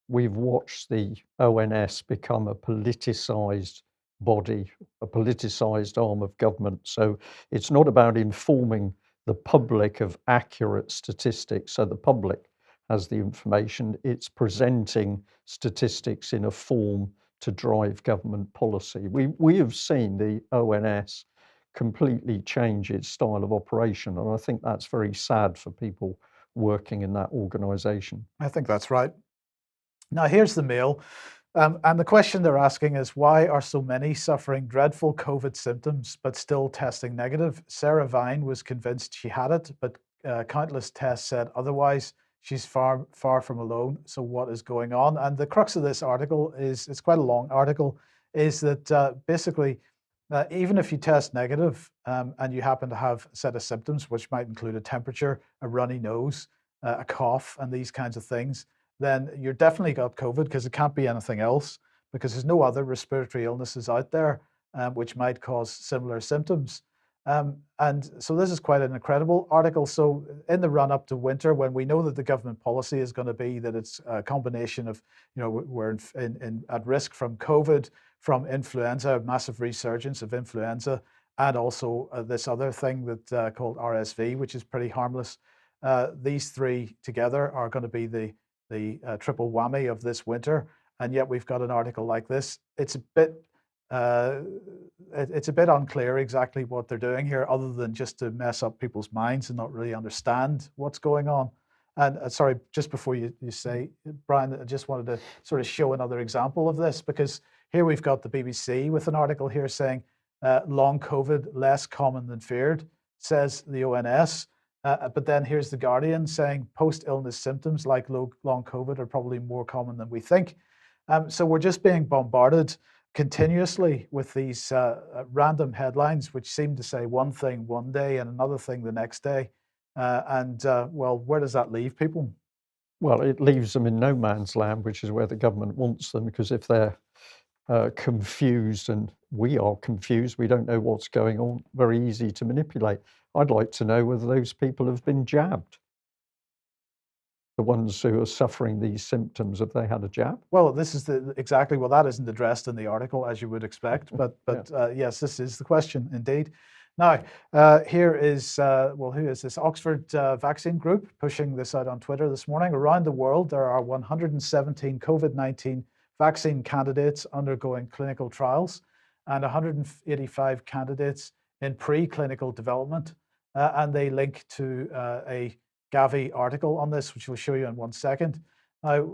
we've watched the ONS become a politicised body, a politicised arm of government. So it's not about informing the public of accurate statistics, so the public has the information. It's presenting statistics in a form to drive government policy. We have seen the ONS completely change its style of operation, and I think that's very sad for people working in that organisation. I think that's right. Now, here's the mail. And the question they're asking is, why are so many suffering dreadful COVID symptoms but still testing negative? Sarah Vine was convinced she had it, but countless tests said otherwise. She's far from alone. So what is going on? And the crux of this article is, it's quite a long article, is that basically, even if you test negative and you happen to have a set of symptoms, which might include a temperature, a runny nose, a cough, and these kinds of things, then you're definitely got COVID because it can't be anything else, because there's no other respiratory illnesses out there which might cause similar symptoms. And so this is quite an incredible article. So in the run up to winter, when we know that the government policy is going to be that it's a combination of, we're at risk from COVID, from influenza, massive resurgence of influenza, and also this other thing that called RSV, which is pretty harmless. These 3 together are going to be the triple whammy of this winter, and yet we've got an article like this. It's a bit unclear exactly what they're doing here, other than just to mess up people's minds and not really understand what's going on. And sorry, just before you say, Brian, I just wanted to sort of show another example of this, because here we've got the BBC with an article here saying long COVID less common than feared, says the ONS. But then here's the Guardian saying post-illness symptoms like long COVID are probably more common than we think. So we're just being bombarded continuously with these random headlines, which seem to say one thing one day and another thing the next day. Well, where does that leave people? Well, it leaves them in no man's land, which is where the government wants them, because if they're confused, and we are confused, we don't know what's going on, very easy to manipulate. I'd like to know whether those people have been jabbed. The ones who are suffering these symptoms, have they had a jab? Well, this is exactly, well, that isn't addressed in the article, as you would expect, but yes, this is the question indeed. Now, here is, well, who is this? Oxford Vaccine Group pushing this out on Twitter this morning. Around the world, there are 117 COVID-19 vaccine candidates undergoing clinical trials and 185 candidates in preclinical development. And they link to a Gavi article on this, which we'll show you in 1 second. Now,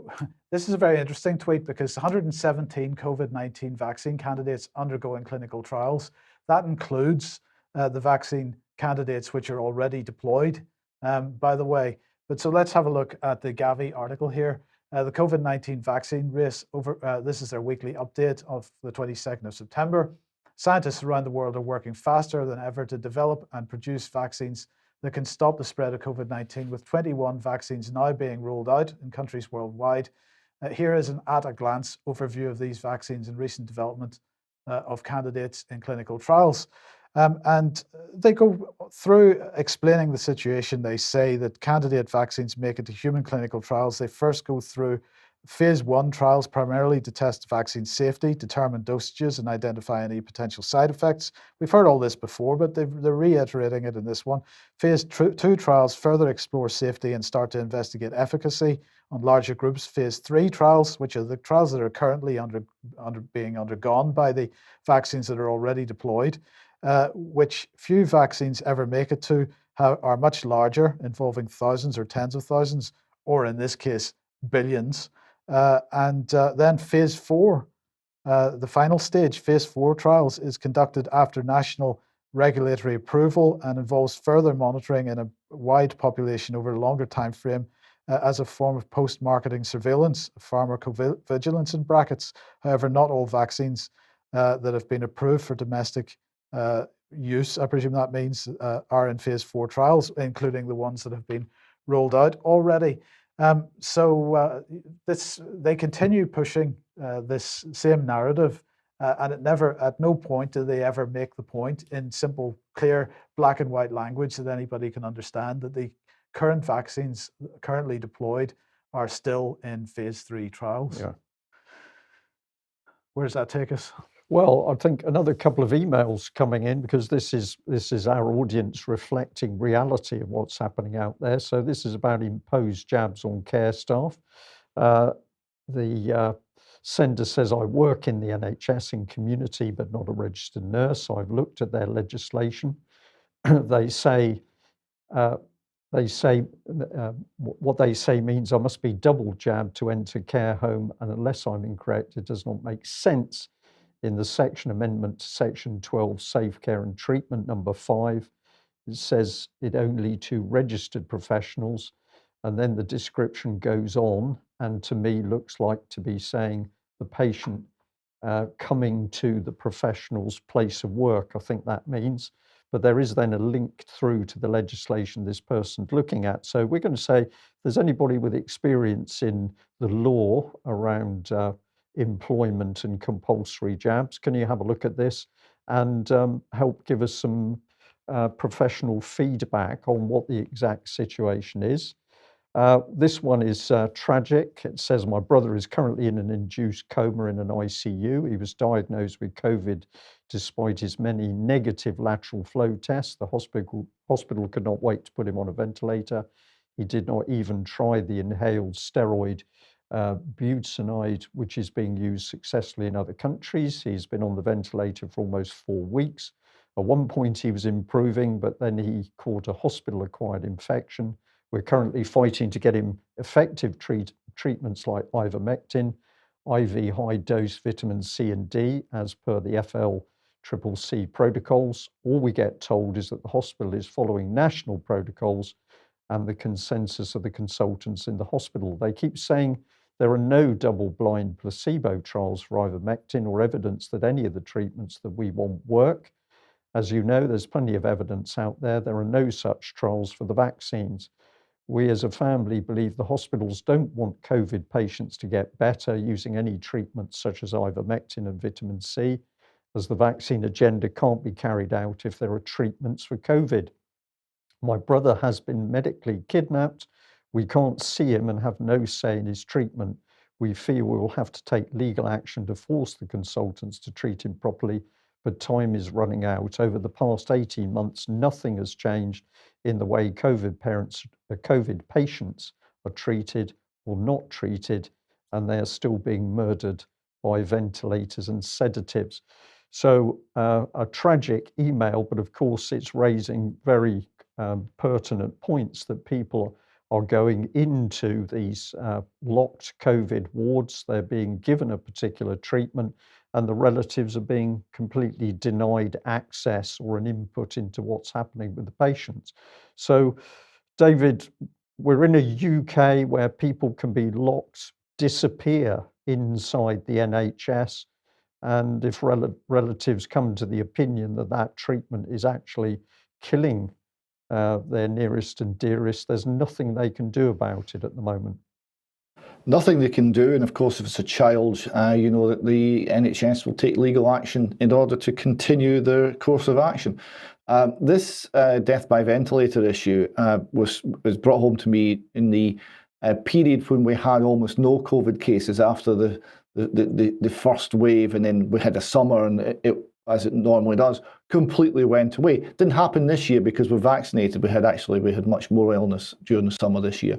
this is a very interesting tweet because 117 COVID-19 vaccine candidates undergoing clinical trials. That includes the vaccine candidates which are already deployed, by the way. But so let's have a look at the Gavi article here. The COVID-19 vaccine race, this is their weekly update of the 22nd of September. Scientists around the world are working faster than ever to develop and produce vaccines that can stop the spread of COVID-19, with 21 vaccines now being rolled out in countries worldwide. Here is an at-a-glance overview of these vaccines in recent development of candidates in clinical trials. And they go through explaining the situation. They say that candidate vaccines make it to human clinical trials. They first go through phase 1 trials primarily to test vaccine safety, determine dosages, and identify any potential side effects. We've heard all this before, but they're reiterating it in this one. Phase 2 trials further explore safety and start to investigate efficacy on larger groups. Phase 3 trials, which are the trials that are currently being undergone by the vaccines that are already deployed, which few vaccines ever make it to, are much larger, involving thousands or tens of thousands, or in this case, billions. And then phase 4, the final stage, phase 4 trials, is conducted after national regulatory approval and involves further monitoring in a wide population over a longer time frame as a form of post-marketing surveillance, pharmacovigilance in brackets. However, not all vaccines that have been approved for domestic use, I presume that means, are in phase 4 trials, including the ones that have been rolled out already. They continue pushing this same narrative, and at no point do they ever make the point in simple, clear, black and white language that anybody can understand that the current vaccines currently deployed are still in phase 3 trials. Yeah. Where does that take us? Well, I think another couple of emails coming in, because this is our audience reflecting reality of what's happening out there. So this is about imposed jabs on care staff. The sender says, I work in the NHS in community, but not a registered nurse. So I've looked at their legislation. They say what they say means I must be double jabbed to enter care home, and unless I'm incorrect, it does not make sense. In the section amendment to section 12, safe care and treatment, number 5, it says it only to registered professionals, and then the description goes on, and to me looks like to be saying the patient coming to the professional's place of work, I think that means. But there is then a link through to the legislation this person's looking at. So we're going to say, if there's anybody with experience in the law around employment and compulsory jabs, can you have a look at this and help give us some professional feedback on what the exact situation is? This one is tragic. It says, my brother is currently in an induced coma in an ICU. He was diagnosed with COVID despite his many negative lateral flow tests. The hospital could not wait to put him on a ventilator. He did not even try the inhaled steroid budesonide, which is being used successfully in other countries. He's been on the ventilator for almost 4 weeks. At one point he was improving, but then he caught a hospital-acquired infection. We're currently fighting to get him effective treatments like ivermectin, IV high-dose vitamin C and D, as per the FLCCC protocols. All we get told is that the hospital is following national protocols and the consensus of the consultants in the hospital. They keep saying there are no double-blind placebo trials for ivermectin or evidence that any of the treatments that we want work. As you know, there's plenty of evidence out there. There are no such trials for the vaccines. We as a family believe the hospitals don't want COVID patients to get better using any treatments such as ivermectin and vitamin C, as the vaccine agenda can't be carried out if there are treatments for COVID. My brother has been medically kidnapped. We can't see him and have no say in his treatment. We feel we will have to take legal action to force the consultants to treat him properly, but time is running out. Over the past 18 months, nothing has changed in the way COVID patients are treated or not treated, and they are still being murdered by ventilators and sedatives. So a tragic email, but of course it's raising very pertinent points that people are going into these locked COVID wards. They're being given a particular treatment, and the relatives are being completely denied access or an input into what's happening with the patients. So, David, we're in a UK where people can be locked, disappear inside the NHS, and if relatives come to the opinion that that treatment is actually killing their nearest and dearest, there's nothing they can do about it at the moment. nothing they can do. And of course, if it's a child, you know that the NHS will take legal action in order to continue their course of action. This death by ventilator issue was brought home to me in the period when we had almost no COVID cases after the first wave, and then we had a summer, and it, as it normally does, completely went away. It didn't happen this year because we're vaccinated. We had much more illness during the summer this year.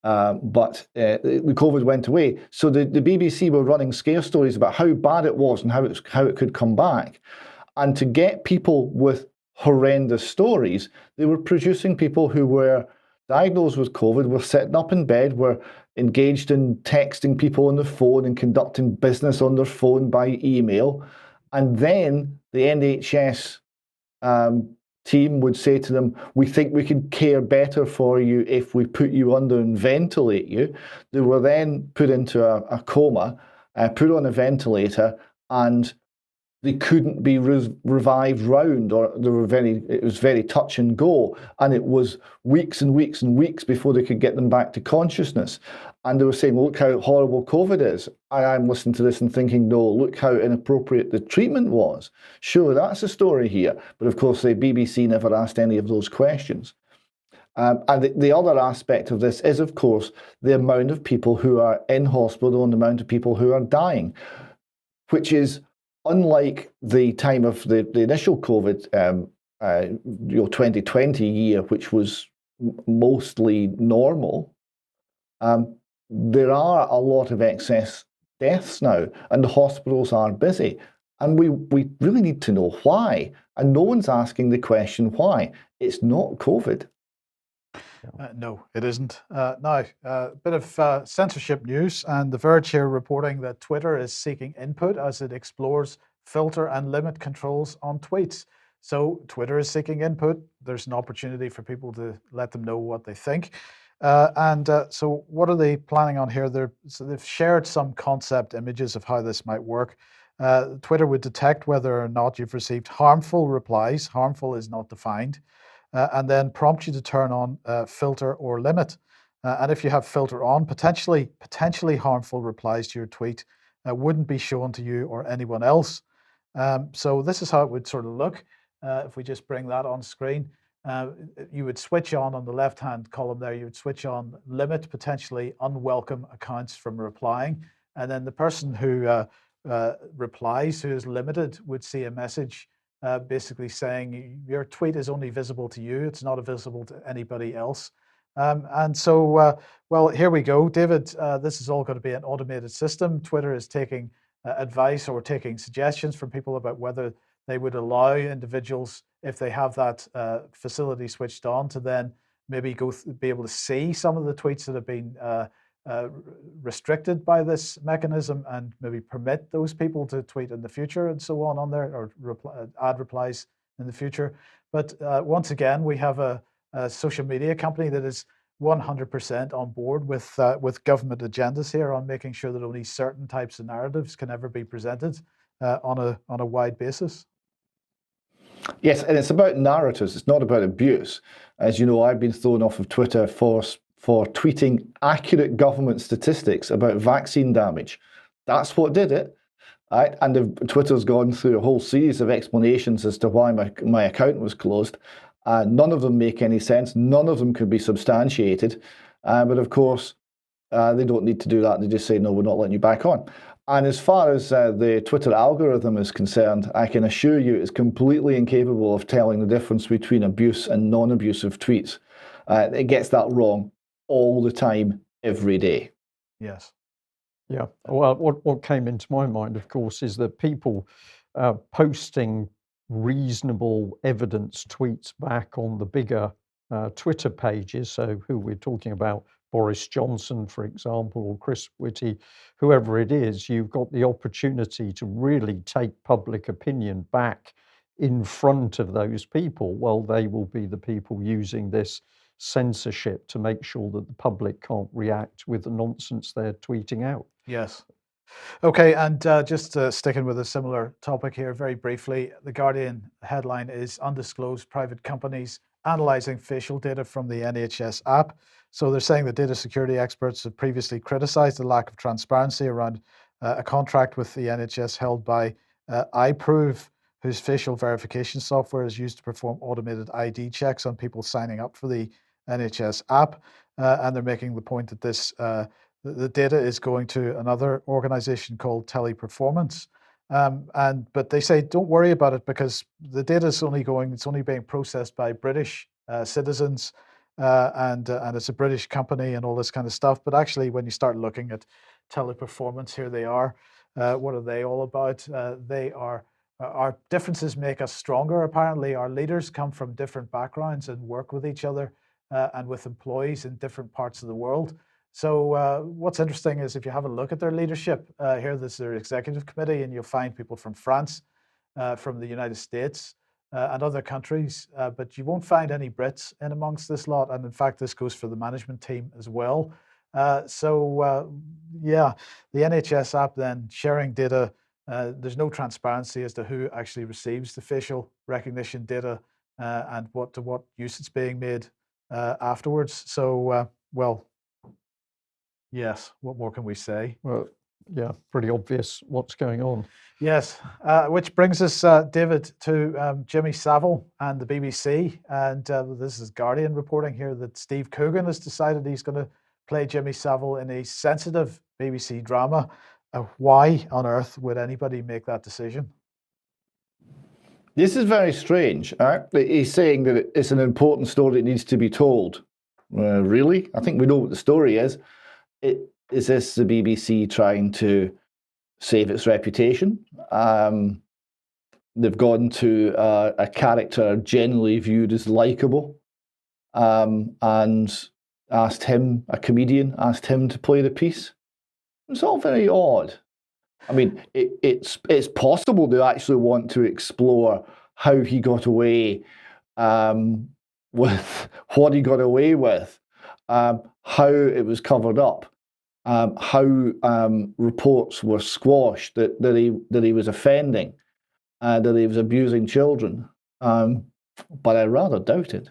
But the COVID went away. So the BBC were running scare stories about how bad it was and how it could come back. And to get people with horrendous stories, they were producing people who were diagnosed with COVID, were sitting up in bed, were engaged in texting people on the phone and conducting business on their phone by email. And then the NHS team would say to them, we think we could care better for you if we put you under and ventilate you. They were then put into a coma, put on a ventilator, and they couldn't be revived round, or it was very touch and go, and it was weeks and weeks and weeks before they could get them back to consciousness. And they were saying, look how horrible COVID is. And I'm listening to this and thinking, no, look how inappropriate the treatment was. Sure, that's the story here. But of course, the BBC never asked any of those questions. And the other aspect of this is, of course, the amount of people who are in hospital and the amount of people who are dying, which is unlike the time of the initial COVID, 2020 year, which was mostly normal. There are a lot of excess deaths now, and the hospitals are busy. And we really need to know why. And no one's asking the question why. It's not COVID. No, it isn't. Now, a bit of censorship news, and The Verge here reporting that Twitter is seeking input as it explores filter and limit controls on tweets. So Twitter is seeking input. There's an opportunity for people to let them know what they think. So what are they planning on here? They've shared some concept images of how this might work. Twitter would detect whether or not you've received harmful replies. Harmful is not defined. And then prompt you to turn on filter or limit. And if you have filter on, potentially harmful replies to your tweet wouldn't be shown to you or anyone else. So this is how it would sort of look. If we just bring that on screen, you would switch on the left-hand column there, you would switch on limit potentially unwelcome accounts from replying. And then the person who replies, who is limited, would see a message basically saying your tweet is only visible to you, it's not visible to anybody else. Well, here we go, David. This is all going to be an automated system. Twitter is taking advice or taking suggestions from people about whether they would allow individuals, if they have that facility switched on, to then maybe be able to see some of the tweets that have been restricted by this mechanism, and maybe permit those people to tweet in the future and so on there, or add replies in the future. But once again, we have a social media company that is 100% on board with government agendas here on making sure that only certain types of narratives can ever be presented on a wide basis. Yes, and it's about narratives. It's not about abuse. As you know, I've been thrown off of Twitter for tweeting accurate government statistics about vaccine damage. That's what did it. Right? And Twitter's gone through a whole series of explanations as to why my account was closed. None of them make any sense. None of them could be substantiated. But of course, they don't need to do that. They just say, no, we're not letting you back on. And as far as the Twitter algorithm is concerned, I can assure you it's completely incapable of telling the difference between abuse and non-abusive tweets. It gets that wrong all the time, every day. Yes. Yeah. Well, what came into my mind, of course, is that people posting reasonable evidence tweets back on the bigger Twitter pages. So who we're talking about, Boris Johnson, for example, or Chris Whitty, whoever it is, you've got the opportunity to really take public opinion back in front of those people. Well, they will be the people using this censorship to make sure that the public can't react with the nonsense they're tweeting out. Yes. Okay, and just sticking with a similar topic here very briefly, The Guardian headline is "Undisclosed Private Companies analysing facial data from the NHS app. So they're saying that data security experts have previously criticised the lack of transparency around a contract with the NHS held by iProve, whose facial verification software is used to perform automated ID checks on people signing up for the NHS app. And they're making the point that the data is going to another organisation called Teleperformance. But they say don't worry about it because the data is it's only being processed by British citizens, and it's a British company and all this kind of stuff. But actually, when you start looking at Teleperformance, here they are. What are they all about? They are our differences make us stronger. Apparently, our leaders come from different backgrounds and work with each other and with employees in different parts of the world. So what's interesting is if you have a look at their leadership, here there's their executive committee, and you'll find people from France, from the United States, and other countries, but you won't find any Brits in amongst this lot. And in fact, this goes for the management team as well. Yeah, the NHS app then sharing data. There's no transparency as to who actually receives the facial recognition data and to what use it's being made afterwards. So, well, yes, what more can we say? Well, yeah, pretty obvious what's going on. Yes, which brings us, David, to Jimmy Savile and the BBC. And this is Guardian reporting here that Steve Coogan has decided he's going to play Jimmy Savile in a sensitive BBC drama. Why on earth would anybody make that decision? This is very strange. He's saying that it's an important story that needs to be told. Really? I think we know what the story is. Is this the BBC trying to save its reputation? They've gone to a character generally viewed as likeable, and asked him, a comedian, asked him to play the piece. It's all very odd. I mean, it's possible they actually want to explore how he got away with what he got away with, how it was covered up, how reports were squashed that he was offending, that he was abusing children. But I rather doubt it.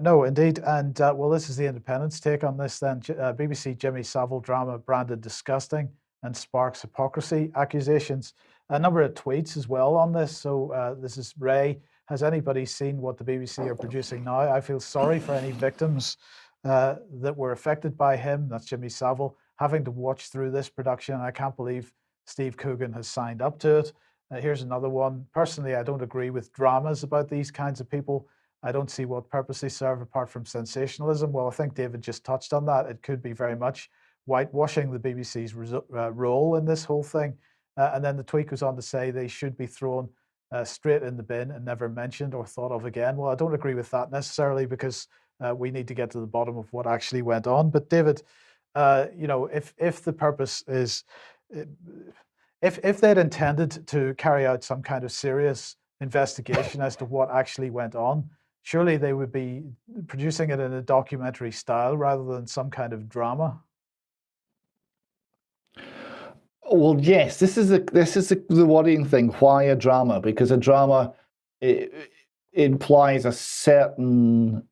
No, indeed. And well, this is the Independent's take on this then. BBC Jimmy Savile drama branded disgusting and sparks hypocrisy accusations. A number of tweets as well on this. So this is Ray. Has anybody seen what the BBC are producing now? I feel sorry for any victims that were affected by him. That's Jimmy Savile having to watch through this production. I can't believe Steve Coogan has signed up to it. Here's another one. Personally, I don't agree with dramas about these kinds of people. I don't see what purpose they serve apart from sensationalism. Well, I think David just touched on that. It could be very much whitewashing the BBC's role in this whole thing. And then the tweet goes on to say they should be thrown straight in the bin and never mentioned or thought of again. Well, I don't agree with that necessarily because we need to get to the bottom of what actually went on. But David, if the purpose is, if they'd intended to carry out some kind of serious investigation as to what actually went on, surely they would be producing it in a documentary style rather than some kind of drama. Well, yes, this is the worrying thing. Why a drama? Because a drama it implies a certain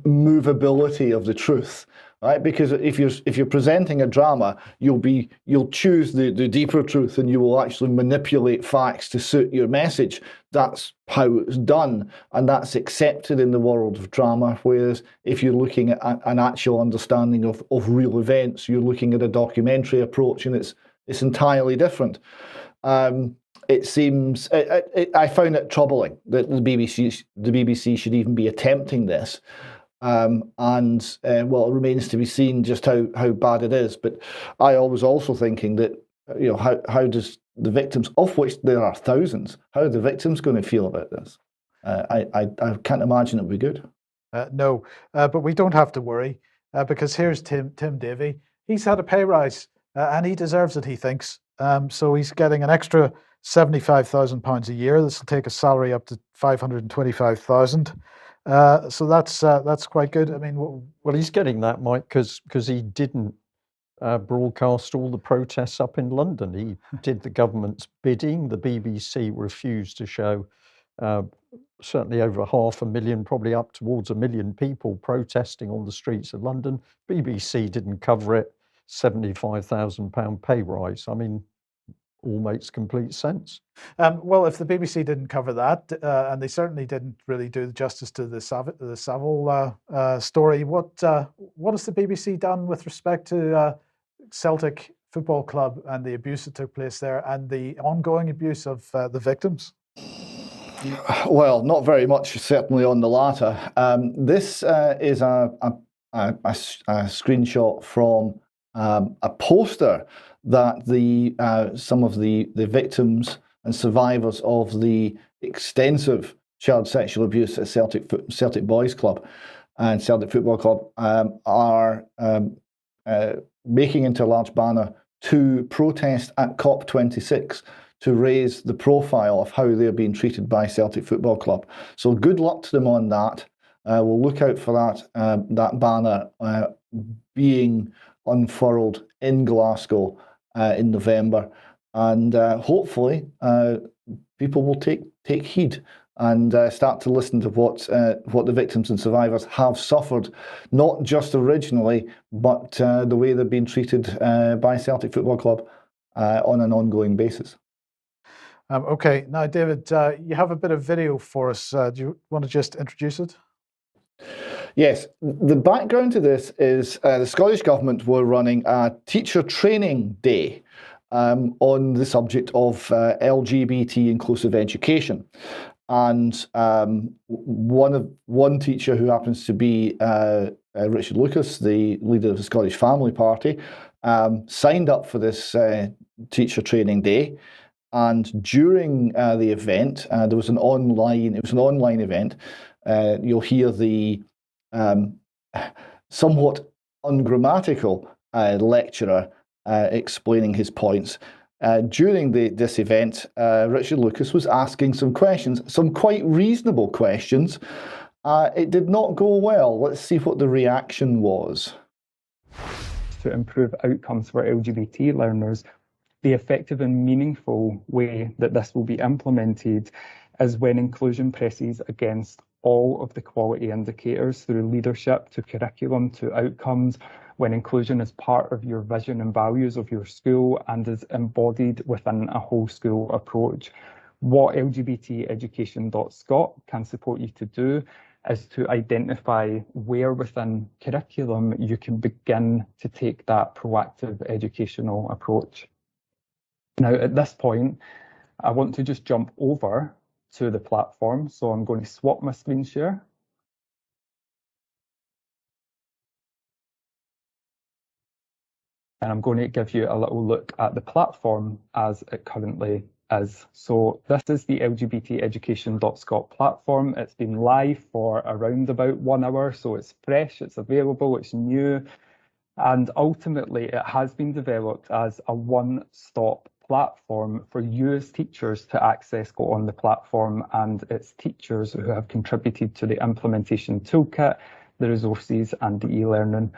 movability of the truth, right? Because if you're presenting a drama, you'll choose the deeper truth, and you will actually manipulate facts to suit your message. That's how it's done, and that's accepted in the world of drama. Whereas if you're looking at an actual understanding of real events, you're looking at a documentary approach, and it's entirely different. It seems I found it troubling that the BBC should even be attempting this, well, it remains to be seen just how bad it is. But I was also thinking that how does the victims, of which there are thousands, how are the victims going to feel about this? I can't imagine it would be good. No, but we don't have to worry because here's Tim Davie. He's had a pay rise and he deserves it, he thinks. So he's getting an extra £75,000 a year. This will take a salary up to $525,000. So that's quite good. I mean, well, he's getting that, Mike, because he didn't broadcast all the protests up in London. He did the government's bidding. The BBC refused to show certainly over 500,000, probably up towards 1 million people protesting on the streets of London. BBC didn't cover it. £75,000 pay rise. I mean, all makes complete sense. Well, if the BBC didn't cover that, and they certainly didn't really do justice to the Savile story, what has the BBC done with respect to Celtic Football Club and the abuse that took place there and the ongoing abuse of the victims? Well, not very much, certainly on the latter. This is a screenshot from a poster that some of the victims and survivors of the extensive child sexual abuse at Celtic Boys Club and Celtic Football Club are making into a large banner to protest at COP26 to raise the profile of how they're being treated by Celtic Football Club. So good luck to them on that. We'll look out for that banner being unfurled in Glasgow in November, and hopefully people will take heed and start to listen to what the victims and survivors have suffered, not just originally, but the way they're being treated by Celtic Football Club on an ongoing basis. Okay, now David, you have a bit of video for us. Do you want to just introduce it? Yes, the background to this is the Scottish Government were running a teacher training day on the subject of LGBT inclusive education. And one teacher who happens to be Richard Lucas, the leader of the Scottish Family Party, signed up for this teacher training day. And during the event, there was an online event. You'll hear the somewhat ungrammatical lecturer explaining his points. During this event, Richard Lucas was asking some questions, some quite reasonable questions. It did not go well. Let's see what the reaction was. To improve outcomes for LGBT learners, the effective and meaningful way that this will be implemented is when inclusion presses against all of the quality indicators through leadership to curriculum to outcomes, when inclusion is part of your vision and values of your school and is embodied within a whole school approach. What LGBTeducation.Scot can support you to do is to identify where within curriculum you can begin to take that proactive educational approach. Now, at this point, I want to just jump over to the platform. So I'm going to swap my screen share. And I'm going to give you a little look at the platform as it currently is. So this is the LGBTeducation.Scot platform. It's been live for around about 1 hour. So it's fresh, it's available, it's new. And ultimately, it has been developed as a one-stop platform for you as teachers to access, go on the platform, and it's teachers who have contributed to the implementation toolkit, the resources, and the e-learning.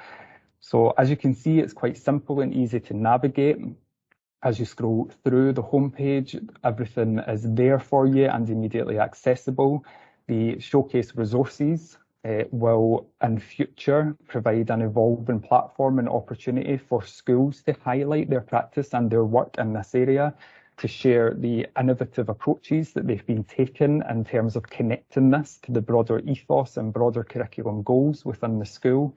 So as you can see, it's quite simple and easy to navigate. As you scroll through the homepage, everything is there for you and immediately accessible. The showcase resources will in future provide an evolving platform and opportunity for schools to highlight their practice and their work in this area, to share the innovative approaches that they've been taking in terms of connecting this to the broader ethos and broader curriculum goals within the school.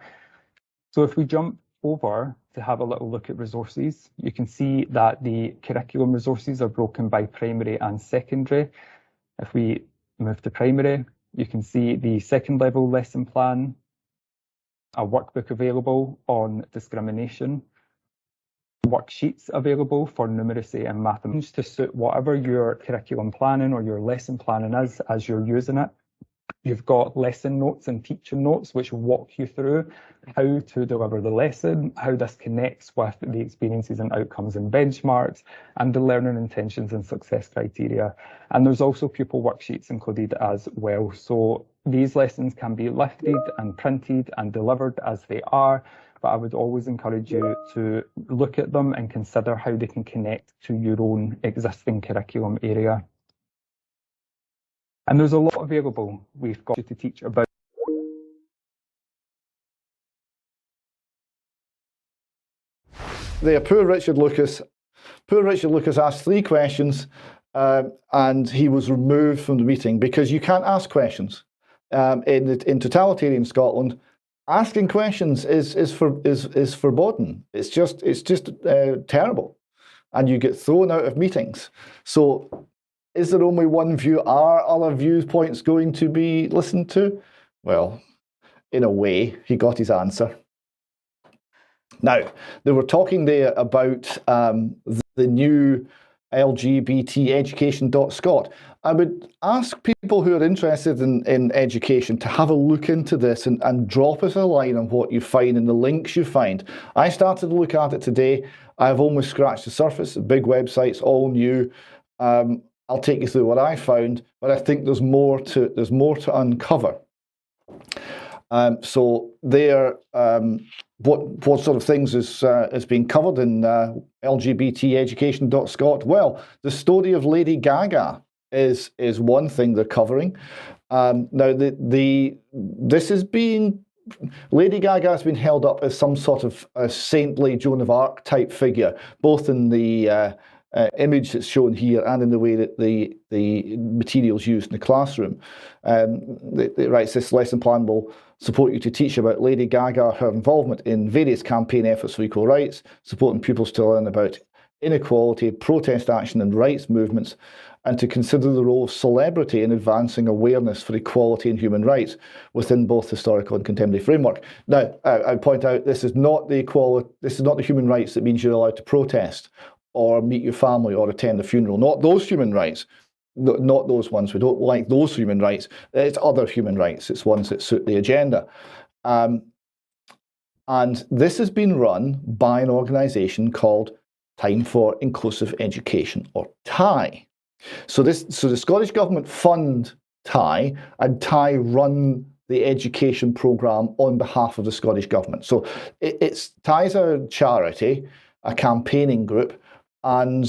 So if we jump over to have a little look at resources, you can see that the curriculum resources are broken by primary and secondary. If we move to primary, you can see the second level lesson plan, a workbook available on discrimination, worksheets available for numeracy and mathematics to suit whatever your curriculum planning or your lesson planning is as you're using it. You've got lesson notes and teacher notes which walk you through how to deliver the lesson, how this connects with the experiences and outcomes and benchmarks, and the learning intentions and success criteria. And there's also pupil worksheets included as well. So these lessons can be lifted and printed and delivered as they are, but I would always encourage you to look at them and consider how they can connect to your own existing curriculum area. And there's a lot available. We've got you to teach about there. Poor Richard Lucas asked 3 questions and he was removed from the meeting because you can't ask questions. In totalitarian Scotland, asking questions is forbidden. It's just terrible, and you get thrown out of meetings. So, is there only one view? Are other viewpoints going to be listened to? Well, in a way, he got his answer. Now, they were talking there about the new LGBT education.scot. I would ask people who are interested in education to have a look into this and drop us a line on what you find and the links you find. I started to look at it today. I've almost scratched the surface. Big websites, all new. I'll take you through what I found, but I think there's more to uncover. So there, what sort of things is being covered in LGBTeducation.scot? Well, the story of Lady Gaga is one thing they're covering. Now, this is being Lady Gaga has been held up as some sort of a saintly Joan of Arc type figure, both in the image that's shown here and in the way that the materials used in the classroom. It writes, this lesson plan will support you to teach about Lady Gaga, her involvement in various campaign efforts for equal rights, supporting pupils to learn about inequality, protest action and rights movements, and to consider the role of celebrity in advancing awareness for equality and human rights within both historical and contemporary framework. Now, I point out this is not the human rights that means you're allowed to protest or meet your family or attend a funeral. Not those human rights. Not those ones. We don't like those human rights. It's other human rights. It's ones that suit the agenda. And this has been run by an organisation called Time for Inclusive Education, or TIE. So the Scottish Government fund TIE, and TIE run the education programme on behalf of the Scottish Government. So TIE's a charity, a campaigning group, and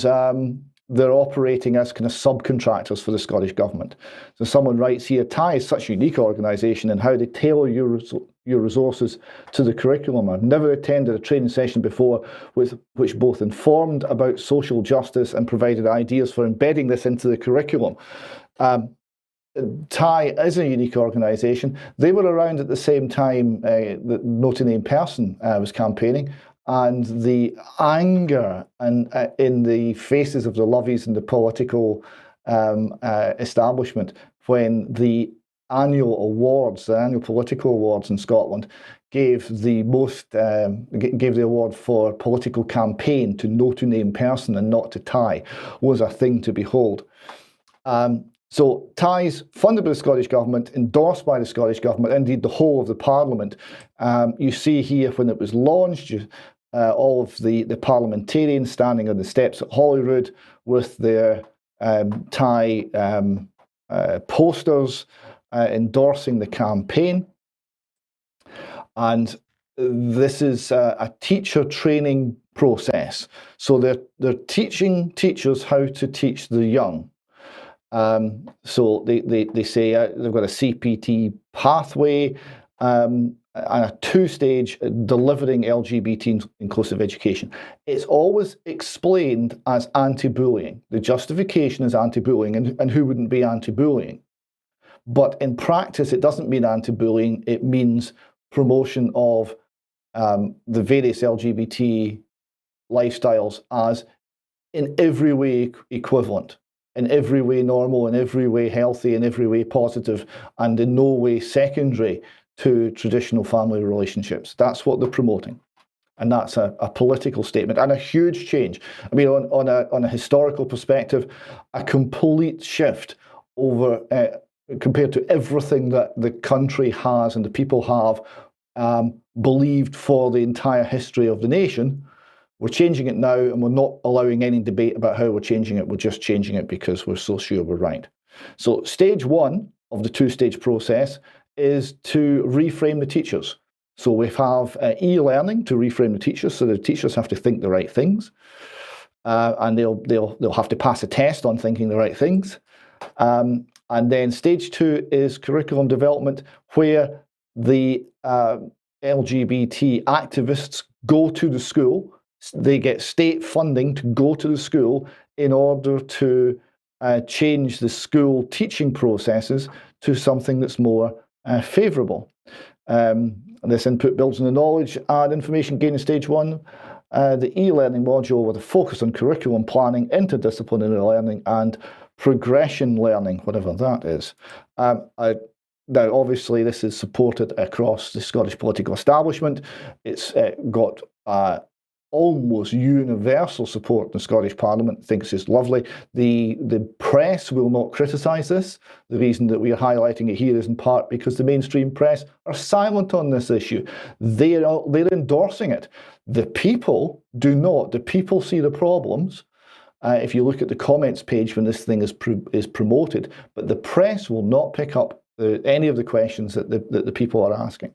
they're operating as kind of subcontractors for the Scottish Government. So someone writes here, TIE is such a unique organisation in how they tailor your resources to the curriculum. I've never attended a training session before which both informed about social justice and provided ideas for embedding this into the curriculum. TIE is a unique organisation. They were around at the same time that No to Name Person was campaigning, and the anger in the faces of the lovies and the political establishment when the annual political awards in Scotland gave the award for political campaign to No to Name Person and not to TIE was a thing to behold. So TIE's funded by the Scottish Government, endorsed by the Scottish Government, indeed the whole of the Parliament. You see here when it was launched, all of the parliamentarians standing on the steps at Holyrood with their TIE posters endorsing the campaign. And this is a teacher training process. So they're teaching teachers how to teach the young. So they say they've got a CPT pathway and a 2-stage delivering LGBT inclusive education. It's always explained as anti-bullying. The justification is anti-bullying, and who wouldn't be anti-bullying? But in practice, it doesn't mean anti-bullying. It means promotion of the various LGBT lifestyles as in every way equivalent, in every way normal, in every way healthy, in every way positive, and in no way secondary to traditional family relationships. That's what they're promoting. And that's a political statement and a huge change. I mean, on a historical perspective, a complete shift over compared to everything that the country has and the people have believed for the entire history of the nation. We're changing it now, and we're not allowing any debate about how we're changing it. We're just changing it because we're so sure we're right. So stage 1 of the 2-stage process is to reframe the teachers. So we have e-learning to reframe the teachers, so the teachers have to think the right things, and they'll have to pass a test on thinking the right things. And then stage 2 is curriculum development, where the LGBT activists go to the school. They get state funding to go to the school in order to change the school teaching processes to something that's more favourable. This input builds on the knowledge and information gained in stage 1. The e-learning module with a focus on curriculum planning, interdisciplinary learning, and progression learning, whatever that is. Now, obviously, this is supported across the Scottish political establishment. It's got almost universal support in the Scottish Parliament. Thinks it's lovely. The press will not criticise this. The reason that we are highlighting it here is in part because the mainstream press are silent on this issue. They're endorsing it. The people do not. The people see the problems. If you look at the comments page when this thing is promoted, but the press will not pick up any of the questions that the people are asking.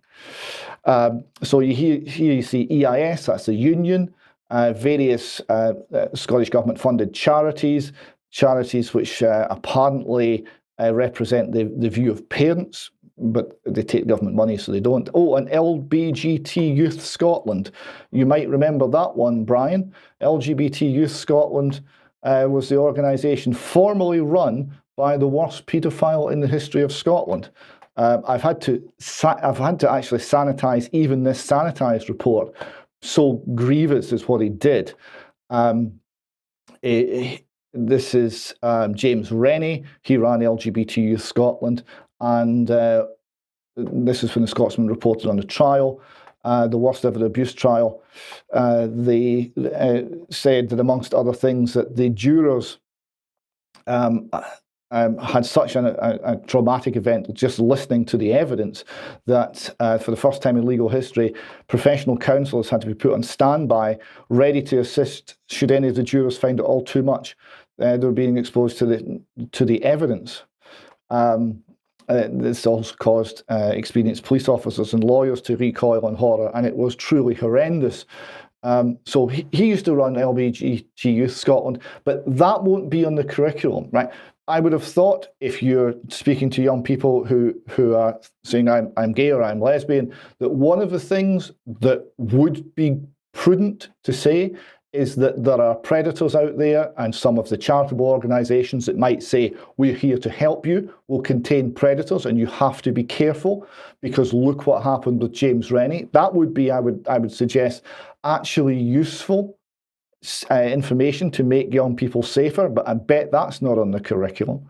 So here you see EIS, that's the union, various Scottish Government funded charities which apparently represent the view of parents, but they take government money, so they don't. Oh, and LGBT Youth Scotland. You might remember that one, Brian. LGBT Youth Scotland was the organisation formerly run by the worst paedophile in the history of Scotland. I've had to actually sanitise even this sanitised report. So grievous is what he did. This is James Rennie. He ran LGBT Youth Scotland, and this is when the Scotsman reported on the trial, the worst ever abuse trial. They said that, amongst other things, that the jurors had such a traumatic event just listening to the evidence that for the first time in legal history, professional counsellors had to be put on standby, ready to assist should any of the jurors find it all too much. They were being exposed to the evidence. This also caused experienced police officers and lawyers to recoil in horror, and it was truly horrendous. So he used to run LGBT Youth Scotland, but that won't be on the curriculum, right? I would have thought, if you're speaking to young people who are saying I'm gay or I'm lesbian, that one of the things that would be prudent to say is that there are predators out there, and some of the charitable organisations that might say, we're here to help you, will contain predators, and you have to be careful, because look what happened with James Rennie. That would be, I would suggest, actually useful information to make young people safer, but I bet that's not on the curriculum.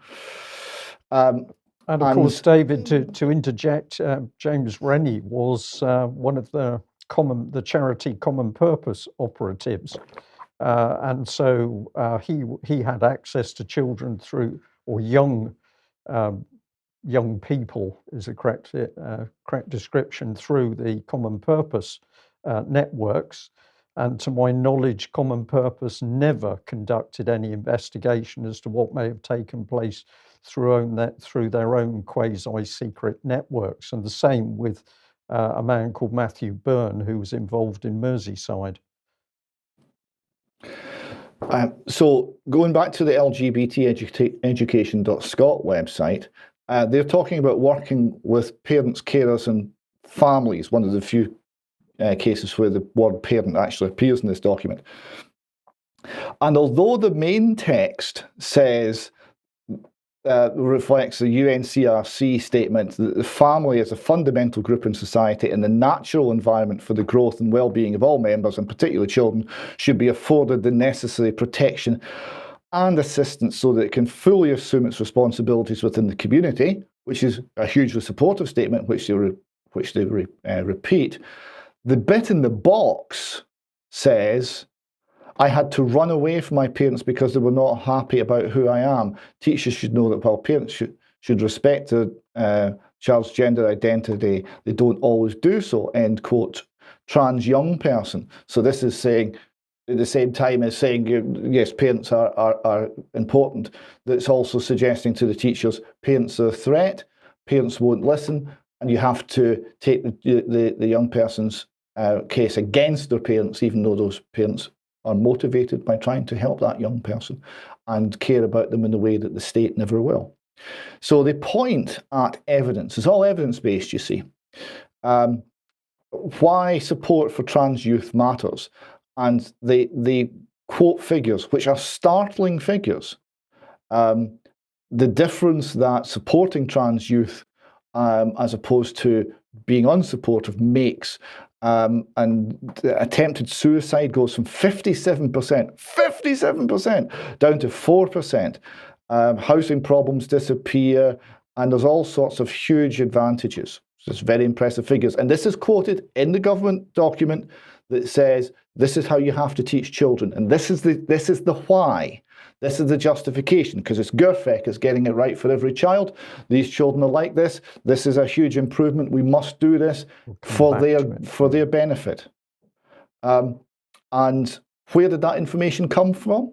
And of course, David, to interject, James Rennie was one of the charity Common Purpose operatives, and so he had access to children through, or young people is the correct description, through the Common Purpose networks. And to my knowledge, Common Purpose never conducted any investigation as to what may have taken place through their own quasi-secret networks. And the same with a man called Matthew Byrne, who was involved in Merseyside. So going back to the LGBTeducation.scot website, they're talking about working with parents, carers and families, one of the few cases where the word parent actually appears in this document. And although the main text says, reflects the UNCRC statement that the family is a fundamental group in society and the natural environment for the growth and well-being of all members, and particularly children, should be afforded the necessary protection and assistance so that it can fully assume its responsibilities within the community, which is a hugely supportive statement, which they repeat. The bit in the box says, I had to run away from my parents because they were not happy about who I am. Teachers should know that while parents should respect the child's gender identity, they don't always do so, end quote. Trans young person. So this is saying, at the same time as saying, yes, parents are important, that's also suggesting to the teachers, parents are a threat, parents won't listen, and you have to take the young person's case against their parents, even though those parents are motivated by trying to help that young person and care about them in the way that the state never will. So they point at evidence. It's all evidence-based, you see. Why support for trans youth matters. And they quote figures, which are startling figures. The difference that supporting trans youth as opposed to being unsupportive makes, and attempted suicide goes from 57% down to 4%. Housing problems disappear, and there's all sorts of huge advantages. So it's very impressive figures. And this is quoted in the government document that says, this is how you have to teach children. And this is the why. This is the justification, because it's Gerrish is getting it right for every child. These children are like this. This is a huge improvement. We must do this for their benefit. And where did that information come from?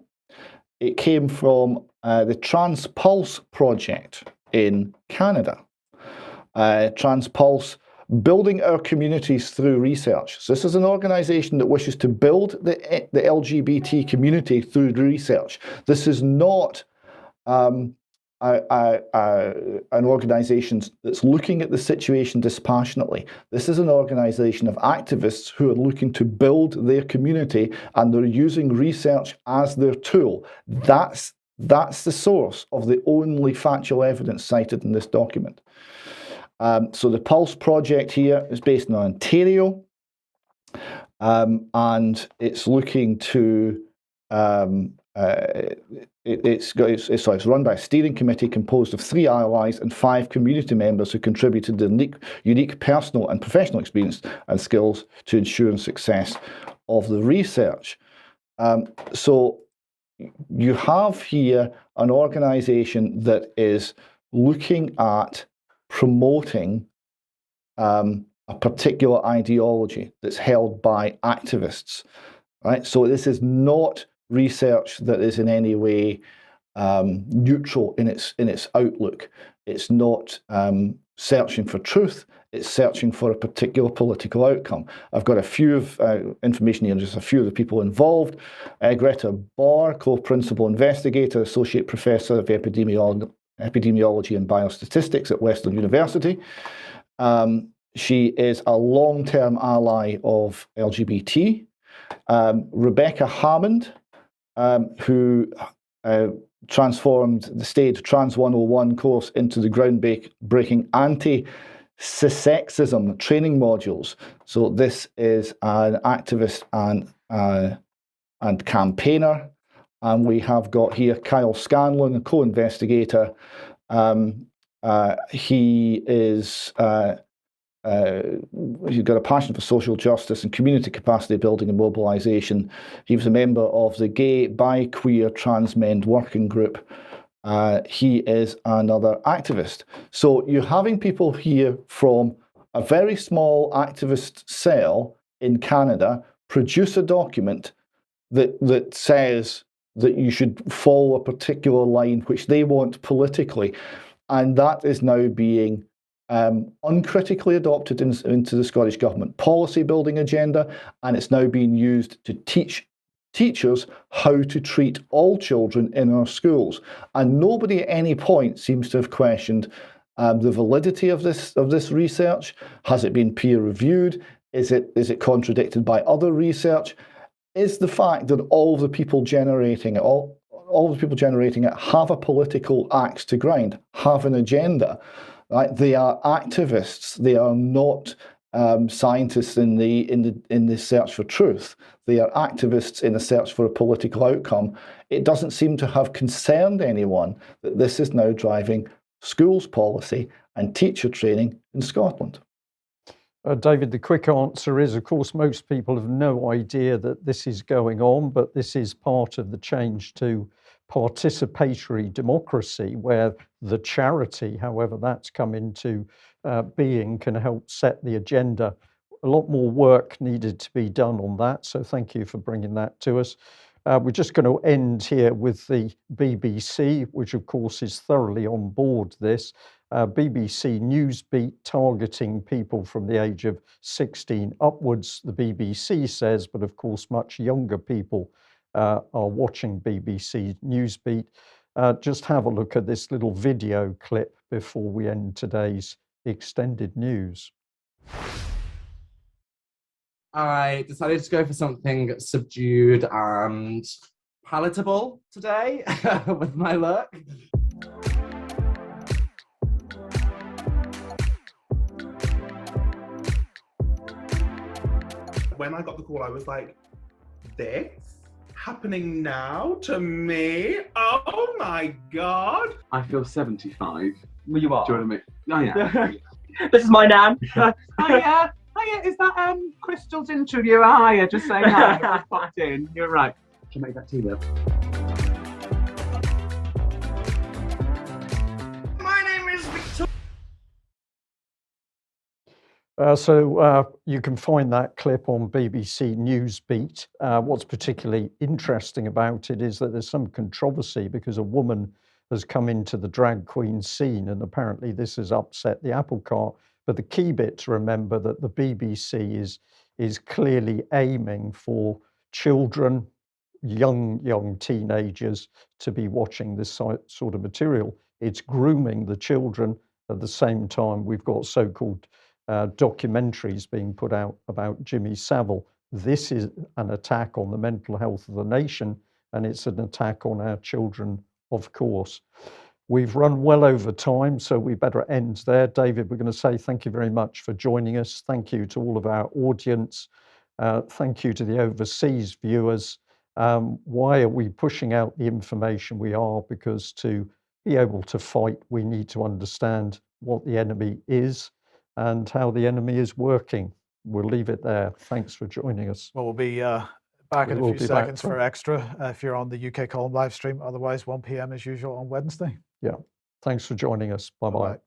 It came from the Trans Pulse project in Canada. Trans Pulse, building our communities through research. So this is an organisation that wishes to build the LGBT community through research. This is not an organisation that's looking at the situation dispassionately. This is an organisation of activists who are looking to build their community, and they're using research as their tool. That's the source of the only factual evidence cited in this document. So the Pulse project here is based in Ontario, and it's looking to it's run by a steering committee composed of 3 allies and 5 community members who contributed their unique personal and professional experience and skills to ensure the success of the research. So you have here an organisation that is looking at promoting a particular ideology that's held by activists, right? So this is not research that is in any way neutral in its outlook. It's not searching for truth. It's searching for a particular political outcome. I've got a few of information here, just a few of the people involved. Greta Barr, co-principal investigator, associate professor of epidemiology and biostatistics at Western University. She is a long-term ally of LGBT. Rebecca Hammond, who transformed the state Trans 101 course into the groundbreaking anti-cissexism training modules. So this is an activist and campaigner. And we have got here Kyle Scanlon, a co-investigator. He is he's got a passion for social justice and community capacity building and mobilisation. He was a member of the Gay, Bi, Queer, Trans Men Working Group. He is another activist. So you're having people here from a very small activist cell in Canada produce a document that says that you should follow a particular line which they want politically, and that is now being uncritically adopted into the Scottish Government policy building agenda, and it's now being used to teach teachers how to treat all children in our schools. And nobody at any point seems to have questioned the validity of this research. Has it been peer reviewed? Is it contradicted by other research? Is the fact that all the people generating it, all the people generating it have a political axe to grind, have an agenda, right? They are activists. They are not scientists in the search for truth. They are activists in the search for a political outcome. It doesn't seem to have concerned anyone that this is now driving schools policy and teacher training in Scotland. David, the quick answer is, of course, most people have no idea that this is going on, but this is part of the change to participatory democracy, where the charity, however that's come into being, can help set the agenda. A lot more work needed to be done on that, so thank you for bringing that to us. We're just going to end here with the BBC, which of course is thoroughly on board this. BBC Newsbeat targeting people from the age of 16 upwards, the BBC says, but of course much younger people are watching BBC Newsbeat. Just have a look at this little video clip before we end today's extended news. I decided to go for something subdued and palatable today with my look. When I got the call, I was like, this happening now to me? Oh my God. I feel 75. Well, you are. Do you know what I mean? Oh, yeah. This is my nan. Hiya, is that Crystal's interview? Hiya, just saying hi. I popped in. You're right. Can you make that tea, love? My name is Victoria. So you can find that clip on BBC Newsbeat. What's particularly interesting about it is that there's some controversy because a woman has come into the drag queen scene, and apparently this has upset the apple cart. But the key bit to remember that the BBC is clearly aiming for children, young teenagers to be watching this sort of material. It's grooming the children. At the same time, we've got so-called documentaries being put out about Jimmy Savile. This is an attack on the mental health of the nation, and it's an attack on our children, of course. We've run well over time, so we better end there. David, we're going to say thank you very much for joining us. Thank you to all of our audience. Thank you to the overseas viewers. Why are we pushing out the information we are? Because to be able to fight, we need to understand what the enemy is and how the enemy is working. We'll leave it there. Thanks for joining us. Well, we'll be back in a We'll few be back. seconds for extra if you're on the UK Column live stream. Otherwise, 1 p.m. as usual on Wednesday. Yeah. Thanks for joining us. Bye-bye. Bye-bye.